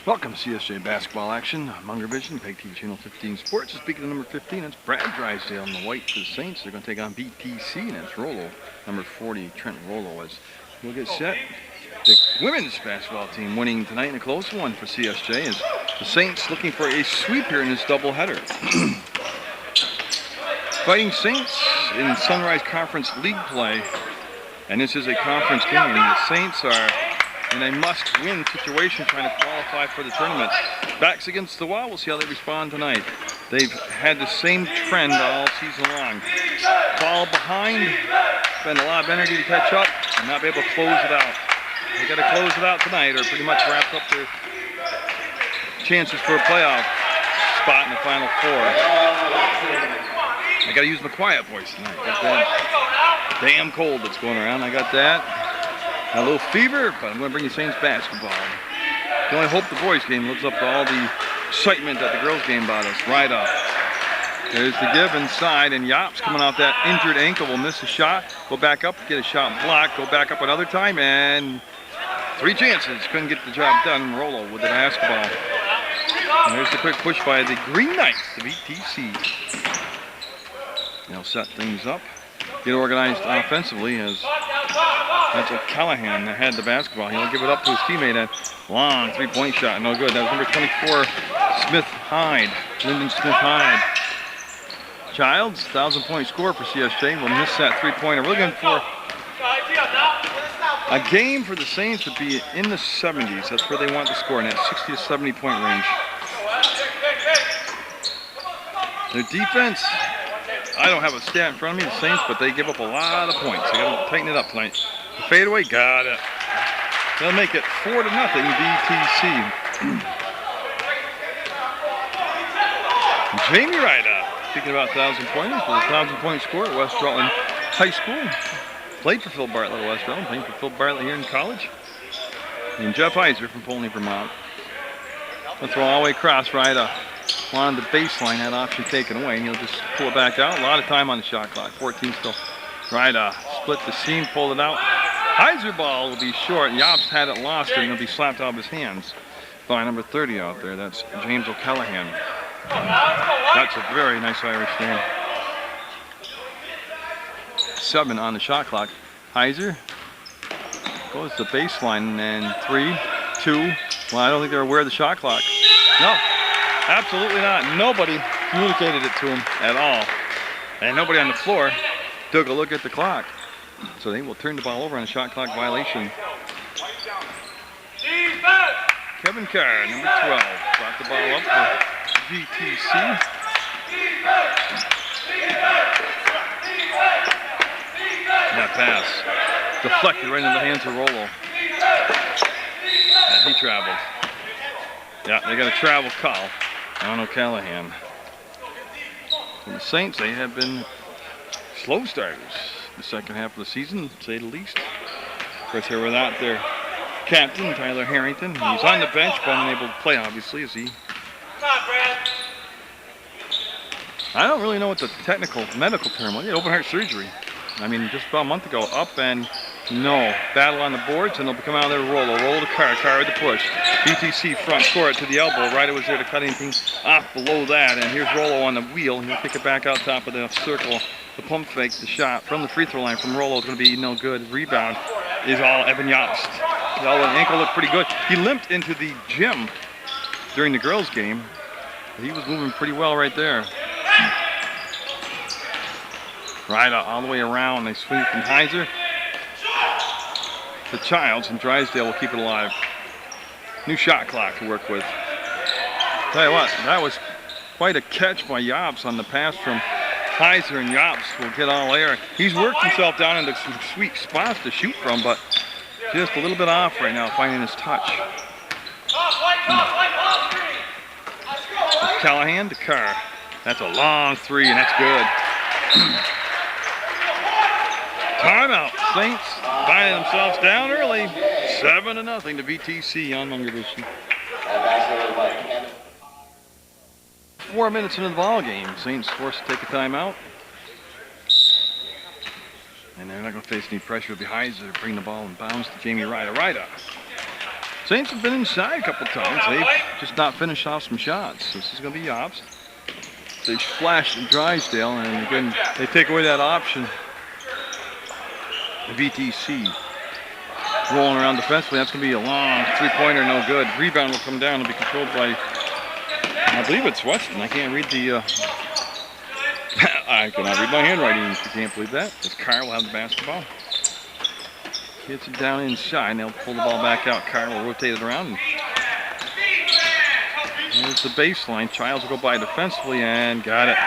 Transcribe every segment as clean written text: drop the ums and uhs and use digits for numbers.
Welcome to CSJ basketball action. Munger Vision, PEGTV Channel 15 Sports. Speaking of number 15, it's Brad Drysdale on the white for the Saints. They're going to take on VTC, and that's Rollo. Number 40, Trent Rollo, as we'll get set. The women's basketball team winning tonight in a close one for CSJ, as the Saints looking for a sweep here in this doubleheader. Fighting Saints in Sunrise Conference League play, and this is a conference game. The Saints are in a must-win situation trying to qualify for the tournament. Backs against the wall. We'll see how they respond tonight. They've had the same trend all season long. Fall behind, spend a lot of energy to catch up, and not be able to close it out. They got to close it out tonight, or pretty much wrap up their chances for a playoff spot in the Final Four. I got to use my quiet voice tonight. Got that damn cold that's going around. I got that. A little fever, but I'm going to bring you Saints basketball. Can only hope the boys' game lives up to all the excitement that the girls' game brought us. Right up. There's the give inside, and Yops coming off that injured ankle will miss a shot. Go back up, get a shot blocked, go back up another time, and 3 chances. Couldn't get the job done. Rollo with the basketball. And there's the quick push by the Green Knights, the VTC. They'll set things up, get organized offensively, as that's O'Callahan that had the basketball. He'll give it up to his teammate. That long three-point shot, no good. That was number 24, Smith Hyde, Lyndon Smith Hyde. Childs, 1,000-point score for CSJ. Will miss that three-pointer. We're looking for a game for the Saints to be in the 70s. That's where they want to score, in that 60 to 70-point range. Their defense, I don't have a stat in front of me, the Saints, but they give up a lot of points. They got to tighten it up tonight. The fadeaway, got it. They'll make it 4-0 VTC. Jamie Ryder, speaking about 1,000-pointers, with a 1,000-point score at West Rutland High School. Played for Phil Bartlett at West Rutland, playing for Phil Bartlett here in college. And Jeff Heiser from Poultney, Vermont. They'll throw all the way across. Ryder on the baseline, that option taken away, and he'll just pull it back out. A lot of time on the shot clock, 14 still. Ryder split the seam, pulled it out. Heiser ball will be short. Yops had it lost, and it'll be slapped out of his hands by number 30 out there. That's James O'Callahan. That's a very nice Irish name. 7 on the shot clock. Heiser goes to baseline, and 3, 2. Well, I don't think they're aware of the shot clock. No, absolutely not. Nobody communicated it to him at all. And nobody on the floor took a look at the clock. So they will turn the ball over on a shot clock violation. Kevin Carr, number 12, brought the ball up for VTC. That pass deflected right into the hands of Rollo. And he traveled. Yeah, they got a travel call on O'Callahan. And the Saints, they have been slow starters the second half of the season, to say the least. Of course, they're without their captain, Tyler Harrington. He's on the bench, but unable to play, obviously, as he... I don't really know what the technical medical term was. Open heart surgery. I mean, just about a month ago, up and no. Battle on the boards, and they'll come out of there, roll to Carr with the push. VTC front court to the elbow. Ryder was there to cut anything off below that, and here's Rollo on the wheel. He'll kick it back out top of the circle. The pump fake, the shot from the free throw line from Rollo is going to be no good. Rebound is all Evan Yost. The ankle looked pretty good. He limped into the gym during the girls' game. He was moving pretty well right there. Ryder all the way around. They swing from Heiser to Childs, and Drysdale will keep it alive. New shot clock to work with. Tell you what, that was quite a catch by Yops on the pass from Heiser, and Yops will get all air. He's worked himself down into some sweet spots to shoot from, but just a little bit off right now, finding his touch. Callahan to Carr. That's a long 3, and that's good. Timeout. Saints finding themselves down early. 7-0 to VTC on Munger Vision. 4 minutes into the ball game. Saints forced to take a timeout. And they're not going to face any pressure behind to bring the ball and bounce to Jamie Ryder. Ryder Saints have been inside a couple times. They've just not finished off some shots. This is going to be Yops. They flashed in Drysdale, and again, they take away that option. The VTC rolling around defensively. That's going to be a long three-pointer, no good. Rebound will come down and be controlled by, I believe it's Weston. I can't read the, I cannot read my handwriting if you can't believe that. This Carr will have the basketball. Gets it down inside, and they'll pull the ball back out. Carr will rotate it around. There's the baseline. Childs will go by defensively and got it.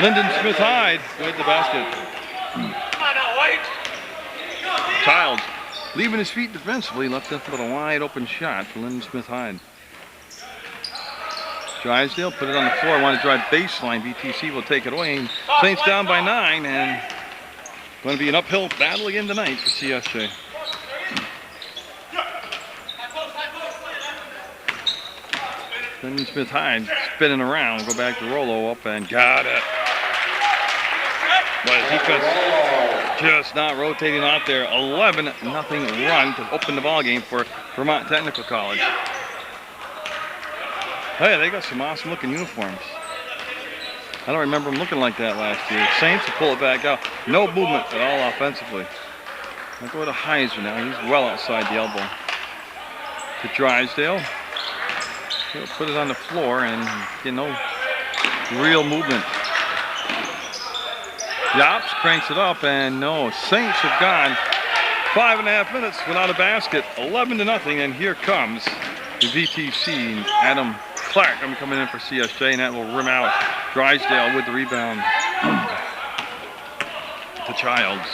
Lyndon Smith Hyde with the basket. Childs leaving his feet defensively, left that with a wide open shot for Lyndon Smith Hyde. Drysdale put it on the floor, want to drive baseline. VTC will take it away. Saints down by 9, and going to be an uphill battle again tonight for CSJ. Lyndon Smith Hyde spinning around, go back to Rollo up and got it. But defense just not rotating out there. 11-0 run to open the ball game for Vermont Technical College. Hey, they got some awesome looking uniforms. I don't remember them looking like that last year. Saints will pull it back out. No movement at all offensively. I'll go to Heiser now. He's well outside the elbow. To Drysdale. He'll put it on the floor and, you know, real movement. Yops cranks it up and no. Saints have gone 5.5 minutes without a basket. 11-0, and here comes the VTC. Adam Clark coming in for CSJ, and that will rim out. Drysdale with the rebound to Childs.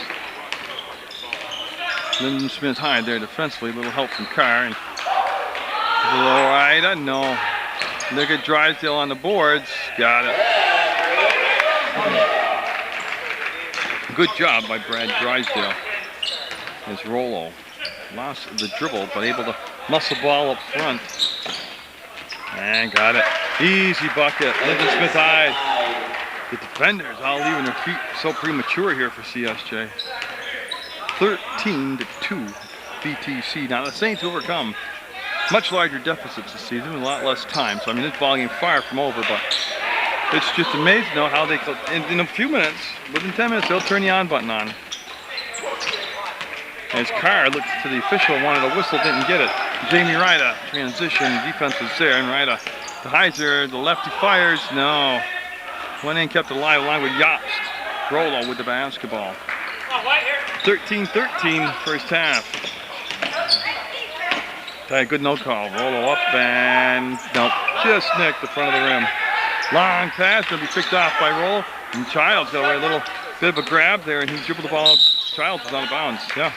Lyndon Smith Hyde there defensively. A little help from Carr. And Florida, no. Look at Drysdale on the boards. Got it. Good job by Brad Drysdale. As Rollo lost the dribble, but able to muscle ball up front. And got it. Easy bucket. Lyndon Smith Hyde. The defenders all leaving their feet so premature here for CSJ. 13-2 VTC. Now the Saints overcome much larger deficits this season, a lot less time. So I mean, this ball game far from over, but it's just amazing though how they, in a few minutes, within 10 minutes, they'll turn the on button on. As Carr looked to the official, wanted a whistle, didn't get it. Jamie Ryda, transition, defense is there, and Ryda to Heiser, the lefty fires, no. One in kept alive along with Yops. Rollo with the basketball. 13-13 first half. Good no call. Rollo up and nope, just nicked the front of the rim. Long pass, going to be picked off by Rollo. And Childs got away a little bit of a grab there, and he dribbled the ball. Childs was out of bounds. Yeah.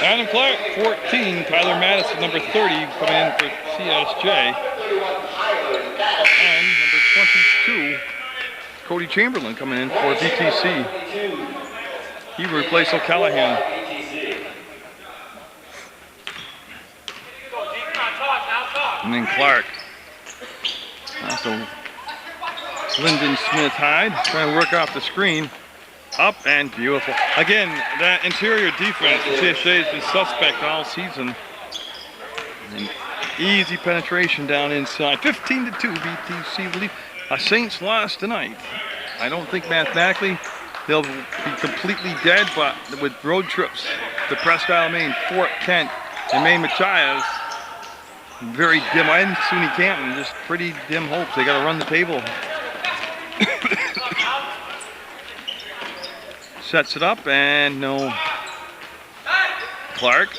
Adam Clark, 14. Tyler Madison, number 30, coming in for CSJ. And number 22, Cody Chamberlain, coming in for VTC. He will replace O'Callahan. And then Clark. Also, Lyndon Smith Hyde trying to work off the screen. Up and beautiful. Again, that interior defense for CSJ has been suspect all season. And easy penetration down inside. 15-2 VTC lead. Saints lost tonight. I don't think mathematically they'll be completely dead, but with road trips to Presque Isle, Maine, Fort Kent, and Maine Machias, very dim. And SUNY Canton, just pretty dim hopes. They got to run the table. Sets it up and no. Clark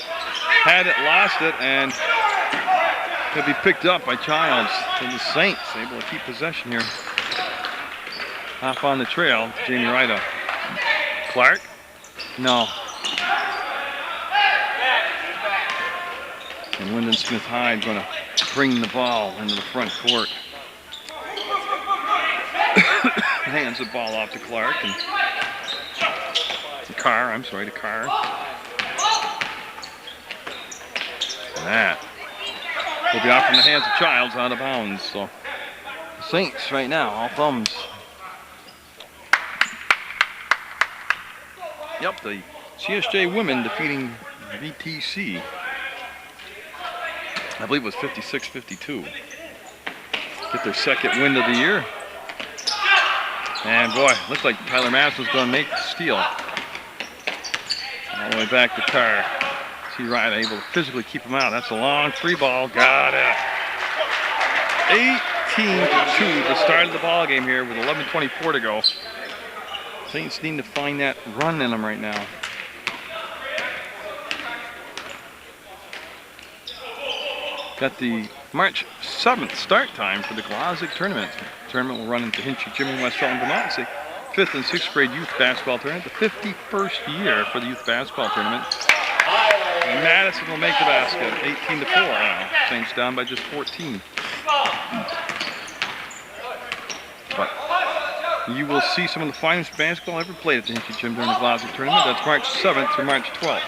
had it, lost it, and it'll be picked up by Childs. And the Saints able to keep possession here. Off on the trail, Jamie Ryda. Clark, no. And Lyndon Smith Hyde going to bring the ball into the front court. Hands the ball off to Clark and to Carr. I'm sorry, to Carr. That will be off in the hands of Childs, out of bounds. So the Saints right now, all thumbs. Yep, the CSJ women defeating VTC. I believe it was 56-52. Get their second win of the year. And boy, looks like Tyler Madison's going to make the steal. All the way back to Carr. See Ryan able to physically keep him out. That's a long free ball. Got it. 18-2, the start of the ball game here with 11:24 to go. Saints need to find that run in them right now. Got the March 7th start time for the Glazic tournament. The tournament will run into Hinchy Gym in West Rutland, Vermont. It's the 5th and 6th grade youth basketball tournament, the 51st year for the youth basketball tournament. And Madison will make the basket, 18-4 now. Saints down by just 14. But you will see some of the finest basketball ever played at the Hinchy Gym during the Glazic tournament. That's March 7th through March 12th.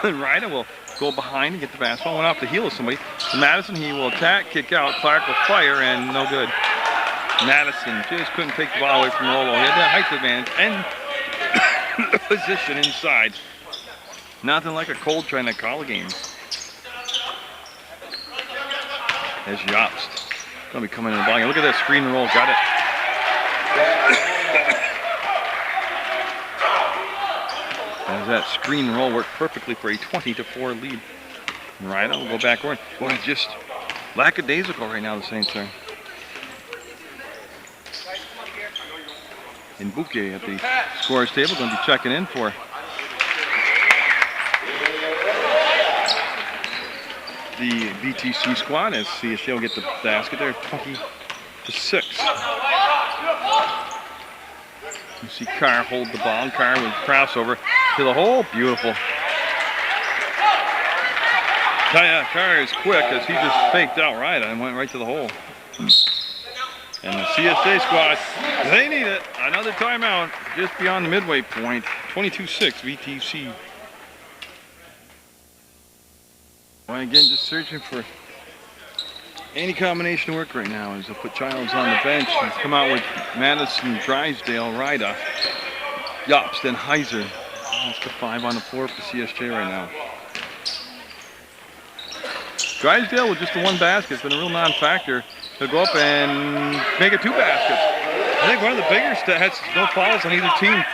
And Ryder will go behind and get the basketball. Went off the heel of somebody. Madison, he will attack, kick out. Clark will fire, and no good. Madison just couldn't take the ball away from Rolo. He had that height advantage and position inside. Nothing like a cold trying to call a game. As Jobst going to be coming in the ball game. Look at that screen and roll. Got it. As that screen and roll worked perfectly for a 20-4 lead. And Ryder will go backward. Boy, just lackadaisical right now, the Saints are. And Bouquet at the scorer's table going to be checking in for the VTC squad as CSJ will get the basket there, 20-6. You see Carr hold the ball, and Carr with crossover to the hole. Beautiful. Carr is quick as he just faked out right and went right to the hole. And the CSJ squad, they need it. Another timeout just beyond the midway point. 22-6 VTC. Well, again, just searching for any combination work right now as they put Childs on the bench and come out with Madison, Drysdale, Ryda, Jobst, and Heiser. That's the 5 on the floor for CSJ right now. Drysdale with just the one basket has been a real non-factor. He'll go up and make it 2 baskets. I think one of the bigger stats, no fouls on either team.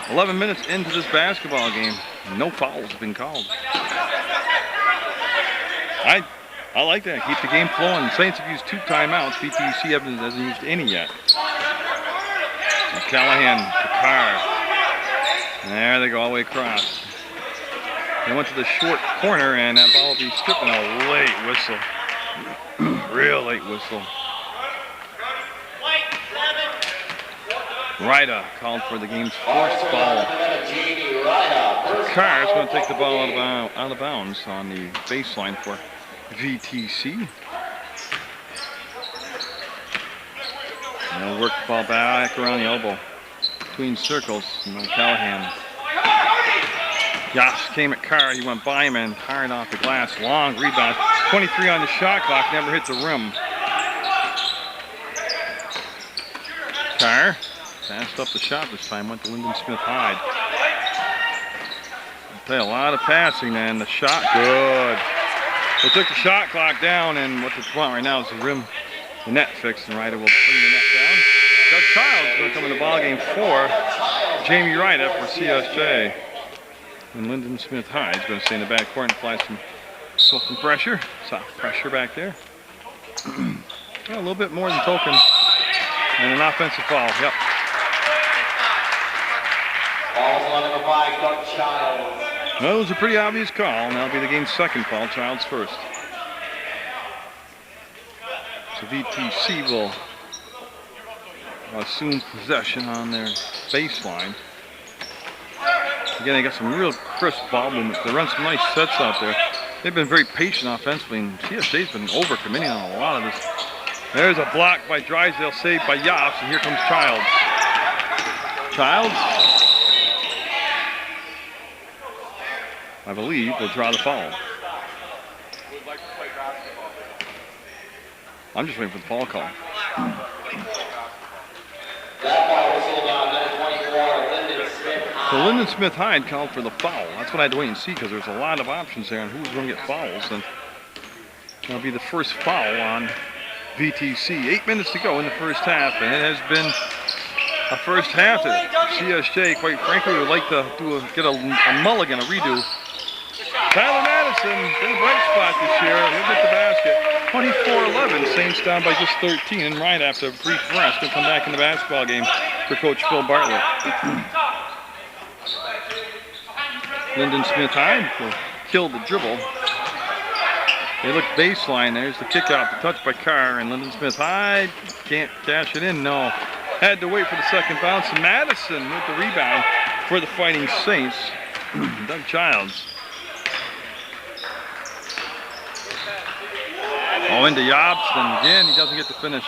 11 minutes into this basketball game, no fouls have been called. I like that. Keep the game flowing. Saints have used 2 timeouts. VTC hasn't used any yet. And Callahan to Carr. There they go all the way across. They went to the short corner, and that ball will be stripped on a late whistle. Real late whistle. Ryda called for the game's 4th foul. Carr is going to take the ball out of bounds on the baseline for VTC. And they'll work the ball back around the elbow. Between circles, and Callahan. Jobst came at Carr, he went by him and fired off the glass. Long rebound. 23 on the shot clock, never hit the rim. Carr passed up the shot this time, went to Lyndon Smith Hyde. Play a lot of passing and the shot good. They took the shot clock down, and what they want right now is the rim, the net fixed, and Ryder will bring the net down. Doug Childs is going to come in the ball game for Jamie Ryder for CSJ. And Lyndon Smith Hyde is going to stay in the back court and apply some pressure, soft pressure back there. Yeah, a little bit more than token, and an offensive foul. Yep. Well, it was a pretty obvious call, and that'll be the game's 2nd foul. Childs first. So VTC will assume possession on their baseline. Again, they got some real crisp ball movements. They run some nice sets out there. They've been very patient offensively, and CSJ's been overcommitting on a lot of this. There's a block by Drysdale, saved by Jobst, and here comes Childs. Childs, I believe, will draw the foul. I'm just waiting for the foul call. So So Lyndon Smith Hyde called for the foul. That's what I had to wait and see because there's a lot of options there on who was going to get fouls. And that'll be the first foul on VTC. 8 minutes to go in the first half, and it has been a first half that CSJ, quite frankly, would like to get a mulligan, a redo. Tyler Madison, been a bright spot this year. He'll get the basket. 24-11, Saints down by just 13, and right after a brief rest, he'll come back in the basketball game for Coach Phil Bartlett. Lyndon Smith Hyde will kill the dribble. They look baseline. There's the kick out, the touch by Carr, and Lyndon Smith Hyde can't cash it in. No, had to wait for the second bounce. And Madison with the rebound for the Fighting Saints. Doug Childs. Oh, into Yobson again. He doesn't get to finish.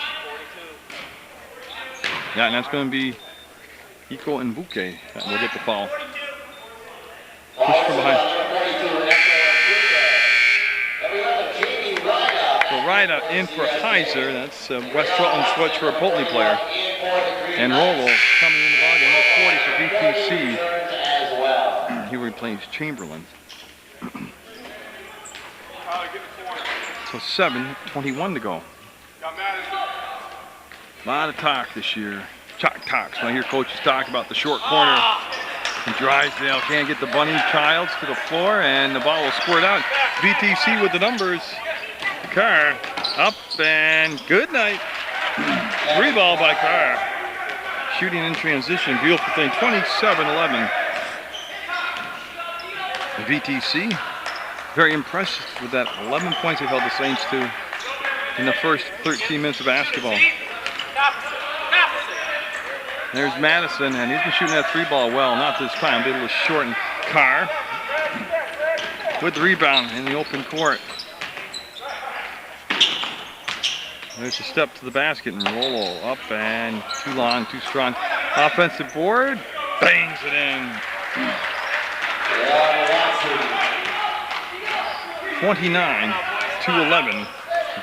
Yeah, and that's going to be Iko and Buke that will get the foul. Push from behind. So Ryda in for Heiser. That's West Rutland switch for a Polteny player. And Rolo coming in the ballgame with 40 for VTC. He replaced Chamberlain. So 7:21 to go. A lot of talk this year. Chalk talks. When I hear coaches talk about the short corner. And Drysdale can't get the bunny Childs to the floor, and the ball will squirt out. VTC with the numbers. Carr up and good night. Three ball by Carr. Shooting in transition. Beautiful thing. 27-11. VTC. Very impressed with that 11 points they've held the Saints to in the first 13 minutes of basketball. There's Madison, and he's been shooting that three ball well. Not this time. Did a little shorten. Carr with the rebound in the open court. There's a step to the basket, and Rolo up and too long, too strong. Offensive board, bangs it in. 29-11,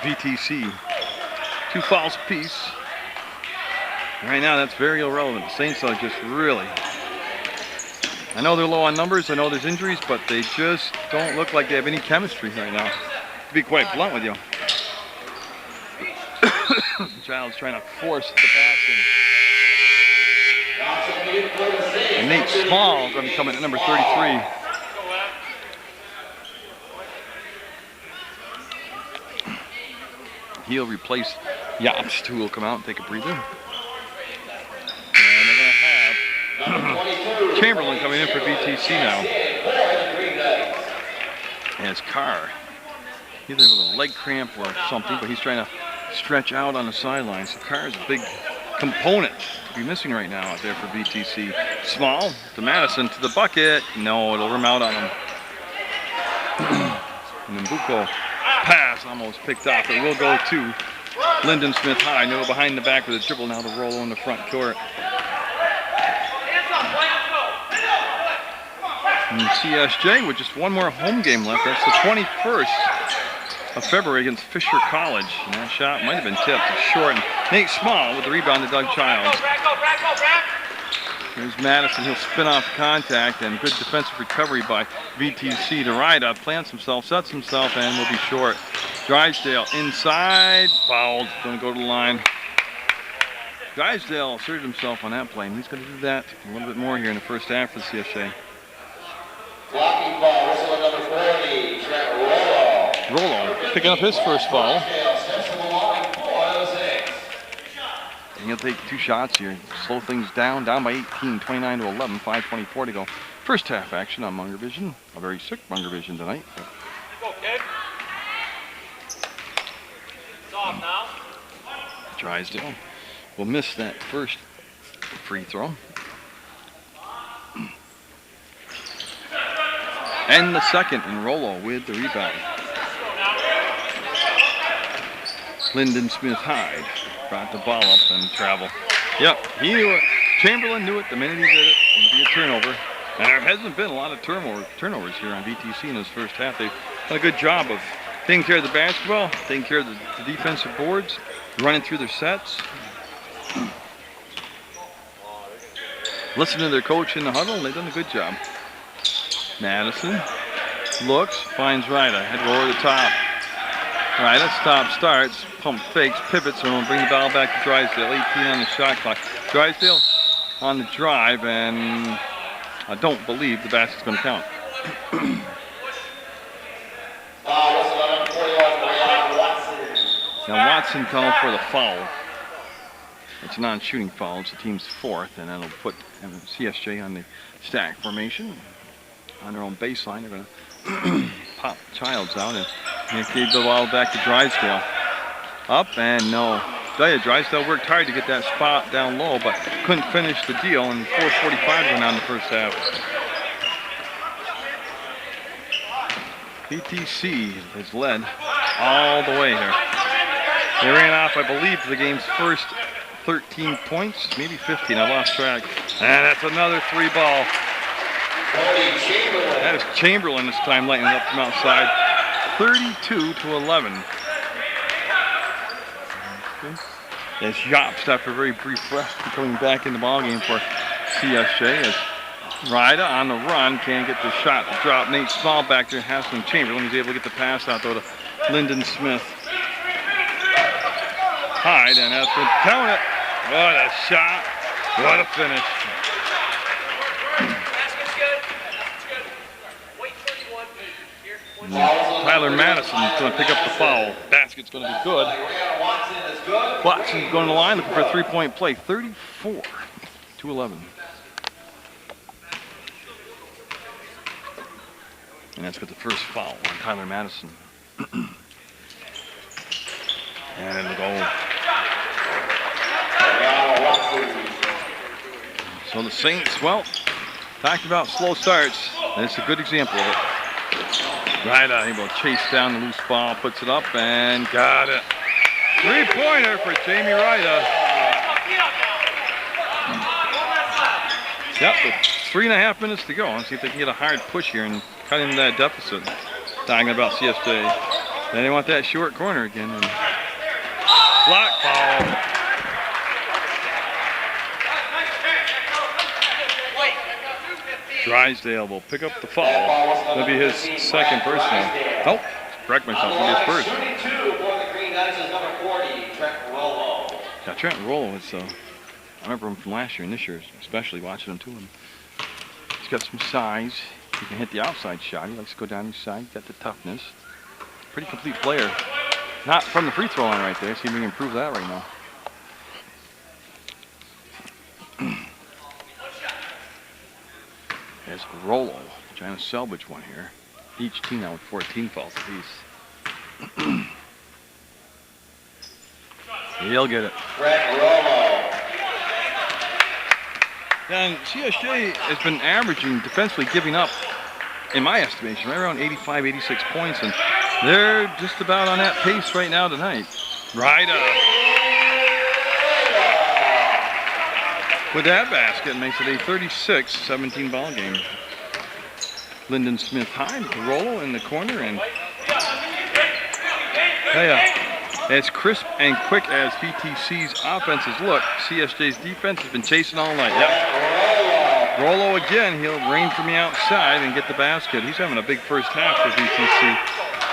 VTC. 2 fouls apiece. Right now, that's very irrelevant. The Saints are just really... I know they're low on numbers, I know there's injuries, but they just don't look like they have any chemistry right now. To be quite blunt with you. Child's trying to force the pass in. And Nate Small is going to come in at number 33. He'll replace Yobst, who will come out and take a breather. And they're going to have Chamberlain coming in for VTC now. And it's Carr. Either with a leg cramp or something, but he's trying to stretch out on the sidelines. So Carr is a big component to be missing right now out there for VTC. Small to Madison to the bucket. No, it'll rim out on him. And then Buko pass almost picked off. It will go to Lyndon Smith Hyde. No, behind the back with a dribble now to Rolo in the front court. And CSJ with just one more home game left. That's the 21st of February against Fisher College. And that shot might have been tipped. It's short. And Nate Small with the rebound to Doug Childs. Here's Madison. He'll spin off contact, and good defensive recovery by VTC to Ryda. Plants himself, sets himself, and will be short. Drysdale inside. Fouled. Going to go to the line. Drysdale asserted himself on that play, and he's going to do that a little bit more here in the first half for the CSJ. Blocking ball, whistle number 40, Rolo picking up his first foul. And he'll take 2 shots here. Slow things down by 18, 29-11, 5:24 to go. First half action on Munger Vision. A very sick Munger Vision tonight. Drysdale will miss that first free throw. And the second, and Rolo with the rebound. Lyndon Smith Hyde brought the ball up and travel. Yep, he knew it. Chamberlain knew it the minute he did it. It would be a turnover. And there hasn't been a lot of turnovers here on VTC in this first half. They've done a good job of taking care of the basketball, taking care of the defensive boards, running through their sets. listen to their coach in the huddle, and they've done a good job. Madison looks, finds Ryda, head roll over the top. Ryda stops, starts, pump fakes, pivots, and will bring the ball back to Drysdale. 18 on the shot clock. Drysdale on the drive, and I don't believe the basket's going to count. Now Watson called for the foul. It's a non-shooting foul. It's the team's fourth, and that'll put CSJ on the stack formation. On their own baseline, they're going to pop Childs out and gave the ball back to Drysdale. Up and no. Tell you, Drysdale worked hard to get that spot down low, but couldn't finish the deal, and 4:45 went on the first half. VTC has led all the way here. They ran off, I believe, the game's first 13 points, maybe 15. I lost track. And that's another three ball. That is Chamberlain this time, lighting it up from outside. 32-11. As Jobst, after a very brief rest, coming back in the ballgame for CSJ. As Ryda on the run, can't get the shot to drop. Nate Small back there, hassling Chamberlain. He's able to get the pass out, though, to Lyndon Smith. Hyde, and that's going to count it. What a shot. What a finish. Tyler Madison's going to pick up the foul. Basket's going to be good. Watson's going to the line, looking for a three-point play. 34-11. And that's got the first foul on Tyler Madison. And in the goal. So the Saints, well, talked about slow starts, and it's a good example of it. Ryda able to chase down the loose ball, puts it up, and got it. Three-pointer for Jamie Ryda. Yep, with 3.5 minutes to go. Let's see if they can get a hard push here and cut into that deficit. Talking about CSJ. Then they want that short corner again. And block foul. Drysdale will pick up the foul. That'll be his second personal. Oh, correct myself, it'll be his first. Yeah, Trent Rollo is, I remember him from last year and this year, especially watching him too. He's got some size. He can hit the outside shot. He likes to go down inside. Got the toughness. Pretty complete player. Not from the free throw line right there. See if we can improve that right now. There's Rollo trying to salvage one here. Each team now with 14 fouls apiece. He'll get it. And CSJ has been averaging defensively, giving up, in my estimation, right around 85, 86 points, and they're just about on that pace right now tonight. Ryda with that basket makes it a 36-17 ball game. Lyndon Smith high, Rollo in the corner, and as crisp and quick as VTC's offenses look, CSJ's defense has been chasing all night. Yep. Rollo again, he'll range from the outside and get the basket. He's having a big first half for VTC.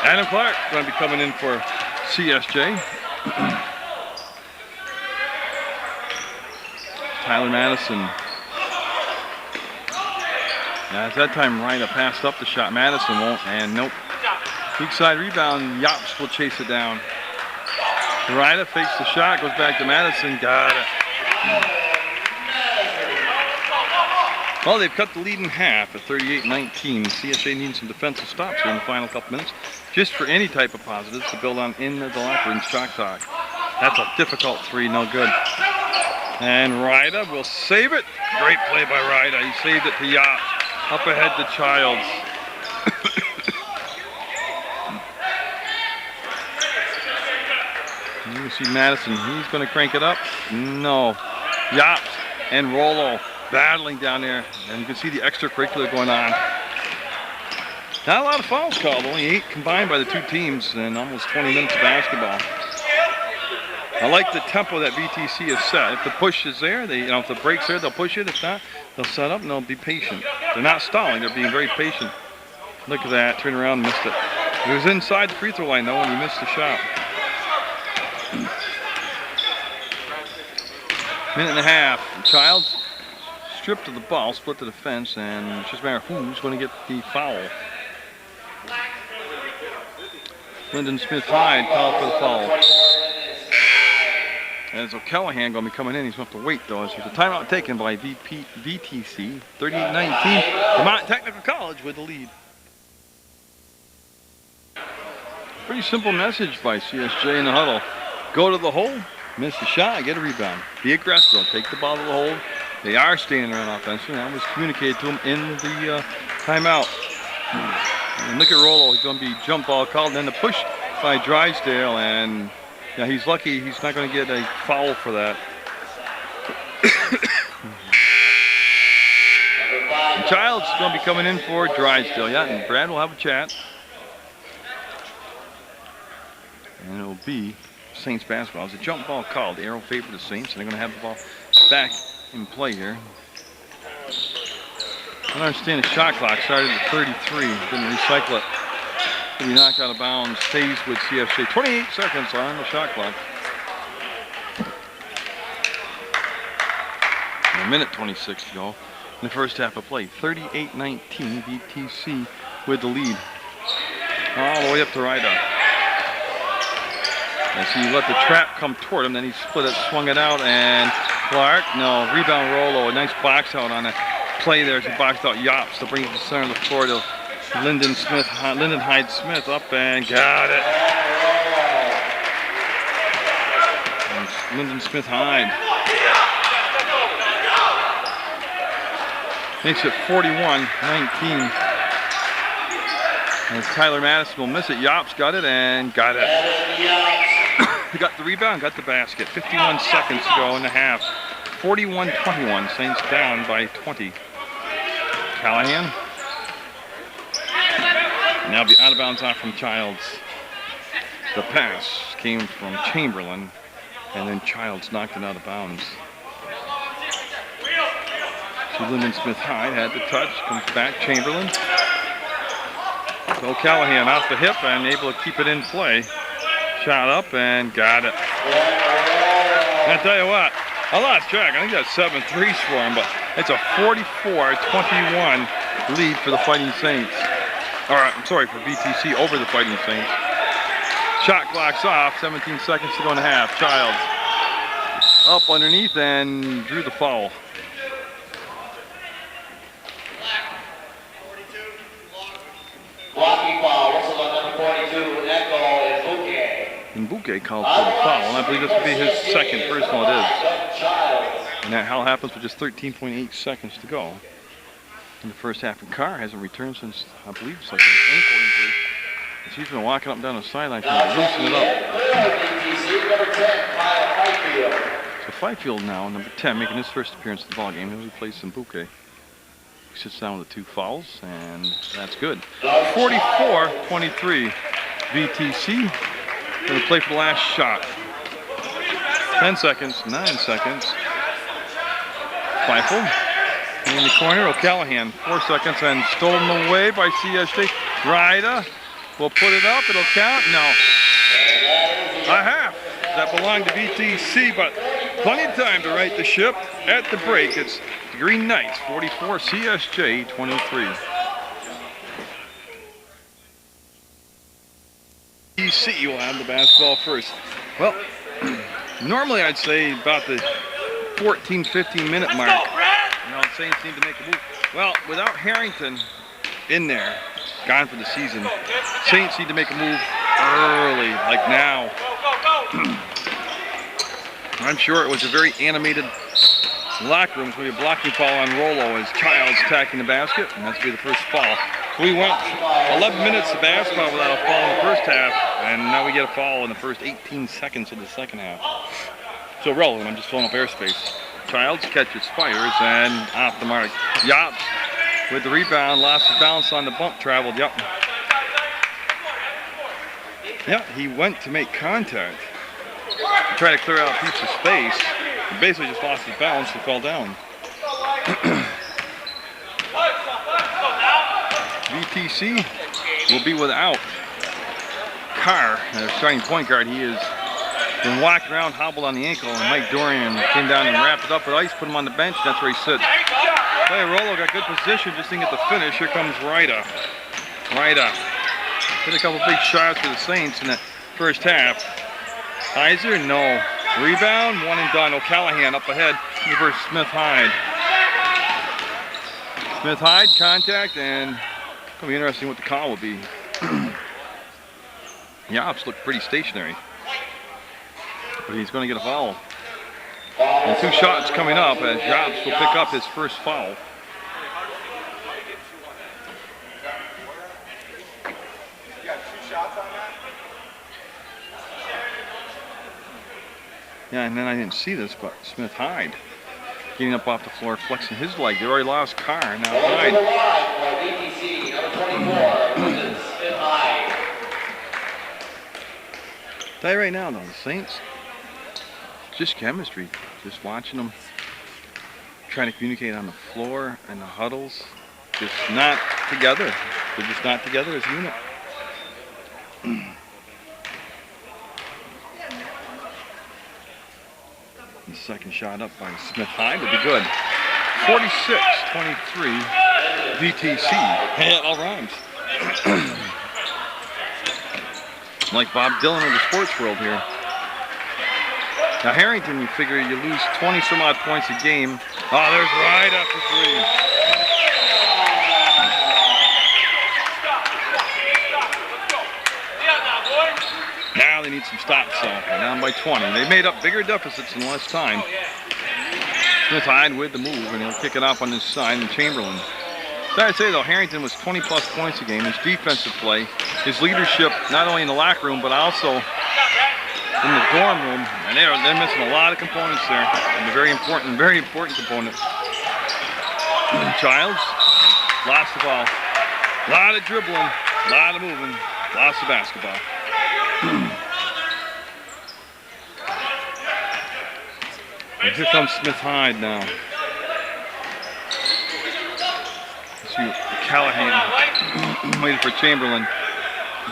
Adam Clark going to be coming in for CSJ. Tyler Madison. At that time, Ryda passed up the shot. Madison won't, and nope. Weak side rebound, Yops will chase it down. Ryda fakes the shot, goes back to Madison, got it. Well, they've cut the lead in half at 38-19. CSJ needs some defensive stops here in the final couple minutes, just for any type of positives to build on in the locker room's chalk talk. That's a difficult three, no good. And Ryda will save it. Great play by Ryda. He saved it to Yacht. Up ahead to Childs. You can see Madison. He's going to crank it up. No. Yacht and Rollo battling down there. And you can see the extracurricular going on. Not a lot of fouls called. Only 8 combined by the two teams in almost 20 minutes of basketball. I like the tempo that VTC has set. If the push is there, if the brake's there, they'll push it. If not, they'll set up and they'll be patient. They're not stalling, they're being very patient. Look at that, turn around and missed it. He was inside the free throw line though, and he missed the shot. Minute and a half. Childs stripped of the ball, split to the fence, and it's just a matter of who's going to get the foul. Lyndon Smith Hyde called for the foul. As O'Callahan going to be coming in, he's going to have to wait though. As there's a timeout taken by VTC, 38-19. Vermont Technical College with the lead. Pretty simple message by CSJ in the huddle. Go to the hole, miss the shot, get a rebound. Be aggressive though, take the ball to the hole. They are staying around offensively. That was communicated to him in the timeout. And look at Rollo, he's going to be jump ball called, and then the push by Drysdale, and yeah, he's lucky he's not going to get a foul for that. Childs is going to be coming in for Drysdale, yeah, and Brad will have a chat. And it'll be Saints basketball. It's a jump ball called. The arrow favored the Saints, and they're going to have the ball back in play here. I don't understand the shot clock. Started at 33. Didn't recycle it. Could be knocked out of bounds. Stays with CSJ. 28 seconds on the shot clock. And a minute 26 to go in the first half of play. 38-19. VTC with the lead. All the way up to Ryda. As he let the trap come toward him, then he split it, swung it out, and Clark, no, rebound Rollo, a nice box out on a play there as he boxed out Yops to bring it to the center of the floor to Lyndon Hyde Smith up and got it. And Lyndon Smith Hyde makes it 41-19. As Tyler Madison will miss it, Yops got it and got it. He got the rebound, got the basket. 51 seconds to go in the half. 41-21, Saints down by 20. Callahan. Now be out of bounds off from Childs. The pass came from Chamberlain, and then Childs knocked it out of bounds. So Lyndon Smith Hyde had the touch, comes back, Chamberlain. So Callahan off the hip and able to keep it in play. Shot up and got it. I tell you what, I lost track. I think that's 7 threes for him, but it's a 44-21 lead for the Fighting Saints. I'm sorry, for VTC over the Fighting Saints. Shot clock's off, 17 seconds to go in the half. Childs up underneath and drew the foul. Blocking foul, whistle on number 42, Echo and Bouquet. And Bouquet called for the foul, and I believe this will be his second personal. It is. And that how happens with just 13.8 seconds to go in the first half. And Carr hasn't returned since, I believe, it's like an ankle injury. He's been walking up and down the sideline trying to loosen it up. So Fifield now, number 10, making his first appearance in the ball game. He'll replace Bouquet. He sits down with the 2 fouls, and that's good. 44-23. VTC going to play for the last shot. 10 seconds, 9 seconds. Fifield in the corner. O'Callahan, 4 seconds, and stolen away by CSJ. Ryda will put it up. It'll count. No. A half that belonged to VTC, but plenty of time to right the ship at the break. It's the Green Knights 44, CSJ 23. VTC will have the basketball first. Well, normally I'd say about the 14-15 minute mark. You know, Saints need to make a move. Well, without Harrington in there, gone for the season, Saints need to make a move early, like now. I'm sure it was a very animated locker room. So we have blocking foul on Rollo as Childs attacking the basket, and that's going to be the first foul. So we went 11 minutes of basketball without a foul in the first half, and now we get a foul in the first 18 seconds of the second half. So relevant, I'm just filling up airspace. Childs catches, fires, and off the mark. Yops with the rebound, lost his balance on the bump, traveled, Yep, he went to make contact. He tried to clear out a piece of space. He basically just lost his balance and fell down. VTC will be without Carr, their starting point guard. He has been walking around, hobbled on the ankle, and Mike Dorian came down and wrapped it up with ice, put him on the bench. That's where he sits. Rollo got good position, just didn't get the finish. Here comes Ryda. Hit a couple big shots for the Saints in the first half. Heiser, no. Rebound, one and done. O'Callahan up ahead versus Smith-Hyde. Smith-Hyde, contact, and it's going to be interesting what the call will be. Yops looked pretty stationary, but he's going to get a foul. And 2 shots coming up as Yops will pick up his first foul. Yeah, and then I didn't see this, but Smith-Hyde getting up off the floor, flexing his leg. They already lost Carr. Now Hyde. VTC, number 24, Smith-Hyde. Tell you right now, though, the Saints, just chemistry. Just watching them trying to communicate on the floor and the huddles. Just not together. They're just not together as a unit. The second shot up by Smith-Hyde will be good. 46-23 VTC. Hey, it all rhymes. Like Bob Dylan of the sports world here. Now Harrington, you figure you lose 20 some odd points a game. Oh, there's Ryda for 3. Now they need some stops, so they're down by 20. They made up bigger deficits in less time. Smith-Hyde with the move, and he'll kick it off on this side, and Chamberlain. So I'd say, though, Harrington was 20-plus points a game. His defensive play, his leadership, not only in the locker room, but also in the dorm room. And they're missing a lot of components there, and a very important component. Childs lost the ball. A lot of dribbling, a lot of moving, lost the basketball. And here comes Smith-Hyde now. See Callahan waiting for Chamberlain.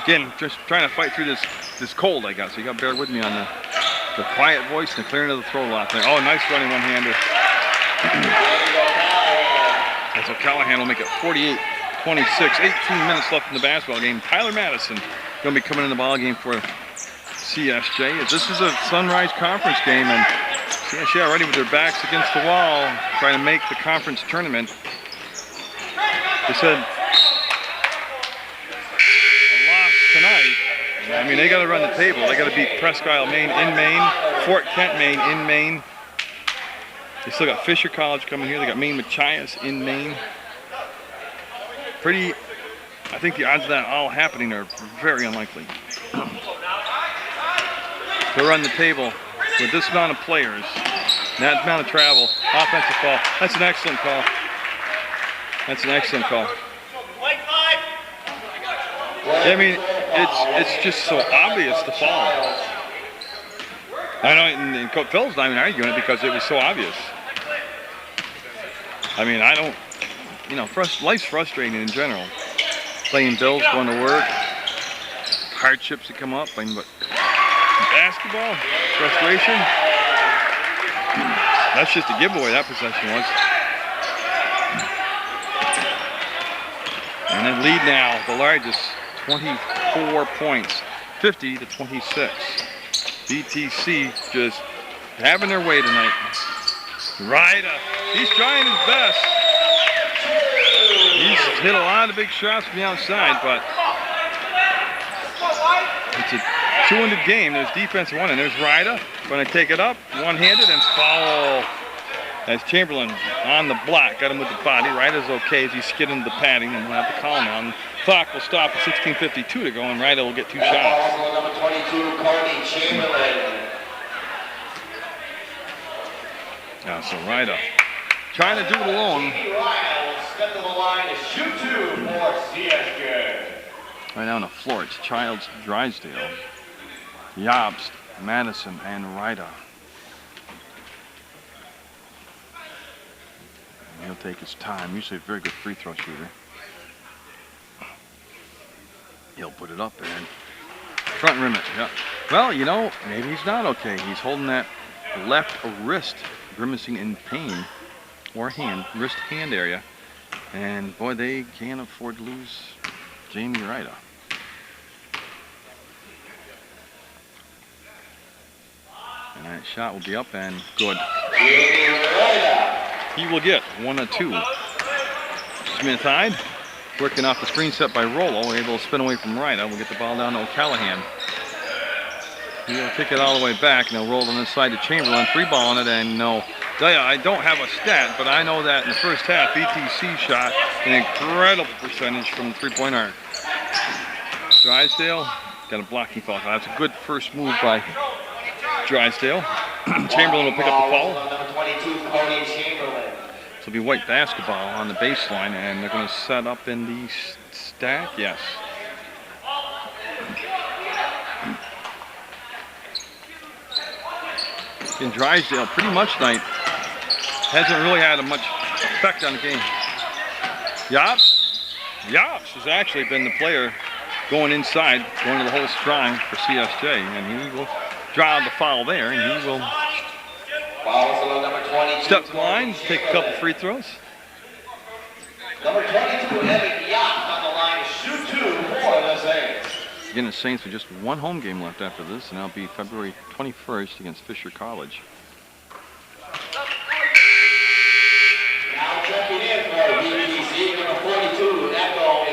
Again, just trying to fight through this cold I got, so you got to bear with me on the quiet voice and the clearing of the throat a lot there. Oh, nice running one-hander. And so Callahan will make it 48-26. 18 minutes left in the basketball game. Tyler Madison going to be coming in the ball game for CSJ. This is a Sunrise Conference game, and CSJ already with their backs against the wall, trying to make the conference tournament. They said a loss tonight. I mean, they got to run the table. They got to beat Presque Isle, Maine in Maine, Fort Kent, Maine in Maine. They still got Fisher College coming here. They got Maine Machias in Maine. I think the odds of that all happening are very unlikely. To run the table with this amount of players, that amount of travel, offensive call. That's an excellent call. That's an excellent call. I mean, it's just so obvious to fall. I know, and Coach Phil's not even arguing it because it was so obvious. I mean, I don't, you know, life's frustrating in general. Playing bills, going to work, hardships that come up, but basketball, frustration, that's just a giveaway, that possession was. And then lead now, the largest, 24 points, 50-26. VTC just having their way tonight. Ryda, he's trying his best. He's hit a lot of big shots from the outside, but it's a two-handed game. There's defense one, and there's Ryda going to take it up, one-handed, and foul. As Chamberlain on the block, got him with the body. Ryda's okay as he's skidding into the padding, and we'll have the call now. And clock will stop at 16:52 to go, and Ryda will get 2 shots. Number 22, Courtney Chamberlain. Yeah, so Ryda trying to do it alone. Step to the line to shoot 2 for CSJ. Right now on the floor, it's Childs, Drysdale, Yobst, Madison and Ryda. He'll take his time. Usually a very good free throw shooter. He'll put it up and front rim it. Yeah. Well, you know, maybe he's not okay. He's holding that left wrist, grimacing in pain, or hand, wrist hand area. And boy, they can't afford to lose Jamie Ryda. And that shot will be up and good. He will get 1 of 2. Smith Hyde working off the screen set by Rollo, able to spin away from Ryda. We'll get the ball down to O'Callahan. He'll kick it all the way back, and he'll roll on this side to Chamberlain. 3 ball on it, and no. Tell ya, I don't have a stat, but I know that in the first half, VTC shot an incredible percentage from the 3-point arc. Drysdale got a blocking foul. That's a good first move by Drysdale. Chamberlain will pick up the foul. So it'll be white basketball on the baseline, and they're going to set up in the stack. Yes. In Drysdale, pretty much tonight, hasn't really had much effect on the game. Yops has actually been the player going inside, going to the hole strong for CSJ, and he will draw the foul there, and he will step the line, take a couple free throws. Number 22, Eddie Yops on the line, shoot 2 for the Saints. Again, the Saints with just 1 home game left after this, and that'll be February 21st against Fisher College. Now checking in for VTC, number 42, Echo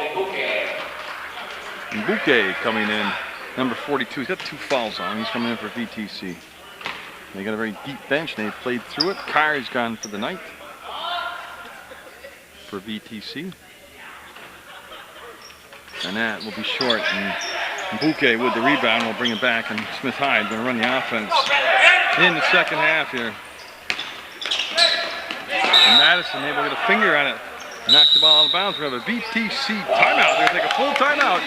and Bouquet coming in, number 42. He's got 2 fouls on. He's coming in for VTC. They got a very deep bench. They've played through it. Carr's gone for the night for VTC. And that will be short. And Bouquet with the rebound will bring it back. And Smith Hyde going to run the offense in the second half here. And Madison able to get a finger on it. Knock the ball out of bounds. We're going to have a VTC timeout. They're going to take a full timeout.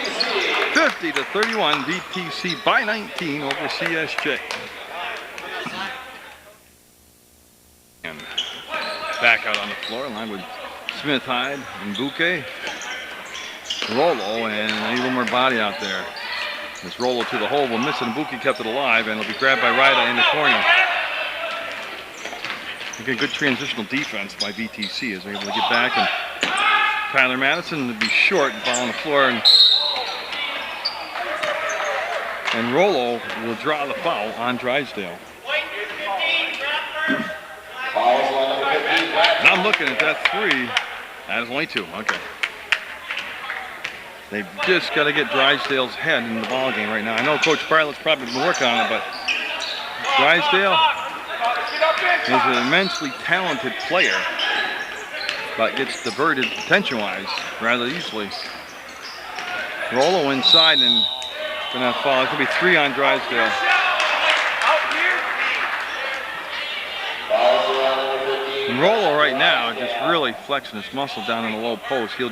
50-31. VTC by 19 over CSJ. And back out on the floor, in line with Smith Hyde and Bouquet. Rollo, and a little more body out there. This Rollo to the hole will miss it, and Bouquet kept it alive, and it'll be grabbed by Ryda in the corner. Okay, good transitional defense by VTC as they're able to get back, and Tyler Madison will be short, ball on the floor, and Rollo will draw the foul on Drysdale. And I'm looking at that 3. That is only 2. Okay. They've just got to get Drysdale's head in the ball game right now. I know Coach Bartlett's probably been working on it, but Drysdale is an immensely talented player, but gets diverted attention-wise rather easily. Rollo inside and gonna fall. It's gonna be 3 on Drysdale. And Rollo right now just really flexing his muscle down in the low post. He'll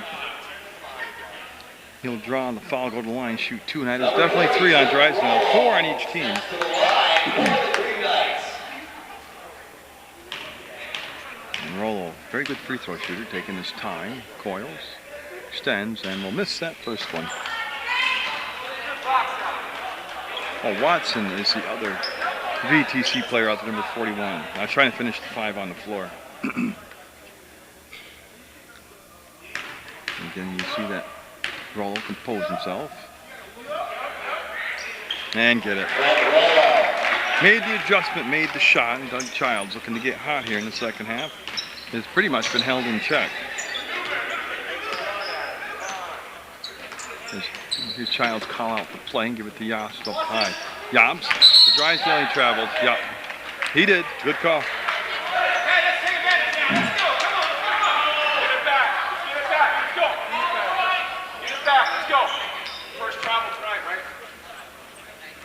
draw the foul, go to the line, shoot 2, and that is definitely 3 on Drysdale. 4 on each team. And Rollo, very good free throw shooter, taking his time, coils, extends, and will miss that first one. Oh, Watson is the other VTC player out there, number 41. I was trying to finish the 5 on the floor. Again, you see that Rollo compose himself. And get it. Made the adjustment, made the shot, and Doug Childs looking to get hot here in the second half. Has pretty much been held in check. Here's Childs call out the play and give it to Yops up high. Yops, the Drysdale he traveled. Yep, he did. Good call.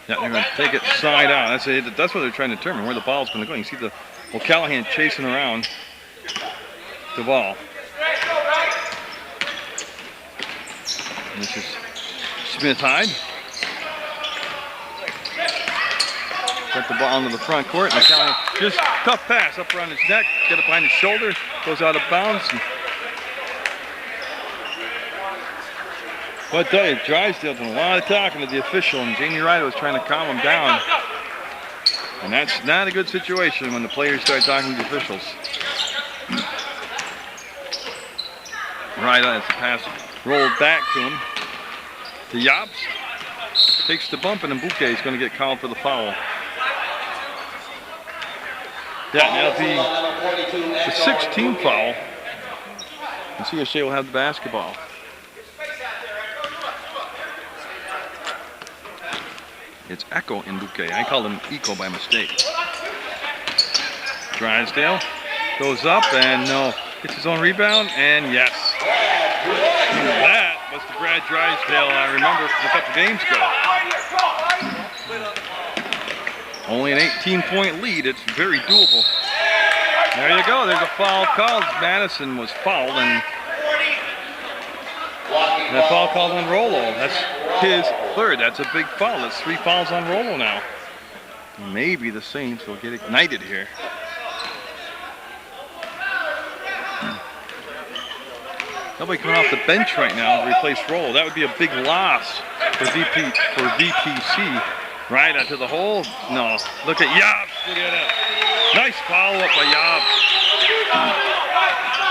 Yeah, they're going to take it side out. That's what they're trying to determine, where the ball's going to go. You see the O'Callahan chasing around the ball. And this is Smith Hyde. Got the ball into the front court, and Callahan just tough pass up around his neck, get it behind his shoulder, goes out of bounds. But I tell you, Drysdale doing a lot of talking to the official, and Jamie Ryder was trying to calm him down. And that's not a good situation when the players start talking to the officials. Ryder has the pass rolled back to him. To Yops. Takes the bump, and Mbuke is going to get called for the foul. Yeah, that'll be the 16th foul. And CSJ will have the basketball. It's Echo Mbuke. I called him Eco by mistake. Drysdale goes up and no. Gets his own rebound, and yes. That was the Brad Drysdale I remember from a couple games ago. Only an 18-point lead. It's very doable. There you go. There's a foul called. Madison was fouled, and that foul called on Rolo. That's his third. That's a big foul. That's 3 fouls on Rolo now. Maybe the Saints will get ignited here. Nobody coming off the bench right now to replace Rolo. That would be a big loss for VTC. Right out to the hole. No. Look at Yops. Look at it. Nice follow-up by Yops.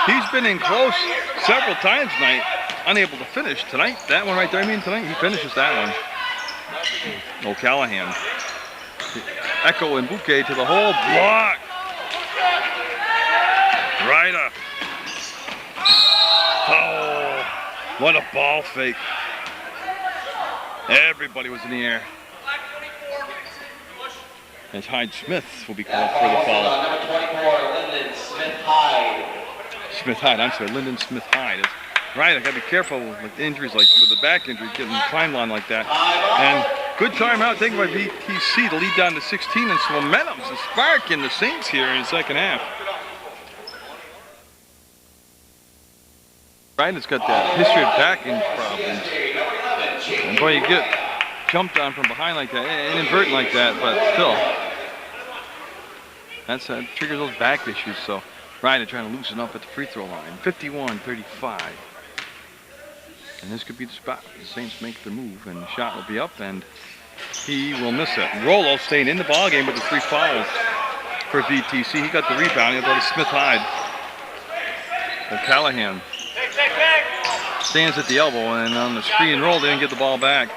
He's been in close several times tonight. Unable to finish tonight. That one right there, tonight he finishes that one. O'Callahan. Echo and Mbuke to the hole. Block. Ryder. Oh, what a ball fake. Everybody was in the air. As Hyde Smith will be called for the foul. Number 24, Lyndon Smith-Hyde. I'm sorry, Lyndon Smith-Hyde. Right, I gotta be careful with injuries like with the back injury, getting climbed on like that. And good timeout taken by VTC to lead down to 16, and some momentum, some spark in the Saints here in the second half. Right, it's got that history of back injury problems. And boy, you get jumped on from behind like that, inadvertent like that, but still. That's triggers those back issues, so Ryder trying to loosen up at the free throw line. 51-35. And this could be the spot. The Saints make the move, and the shot will be up, and he will miss it. Rolo staying in the ballgame with the 3 fouls for VTC. He got the rebound. He'll go to Smith-Hyde. O'Callahan stands at the elbow, and on the screen and roll, didn't get the ball back.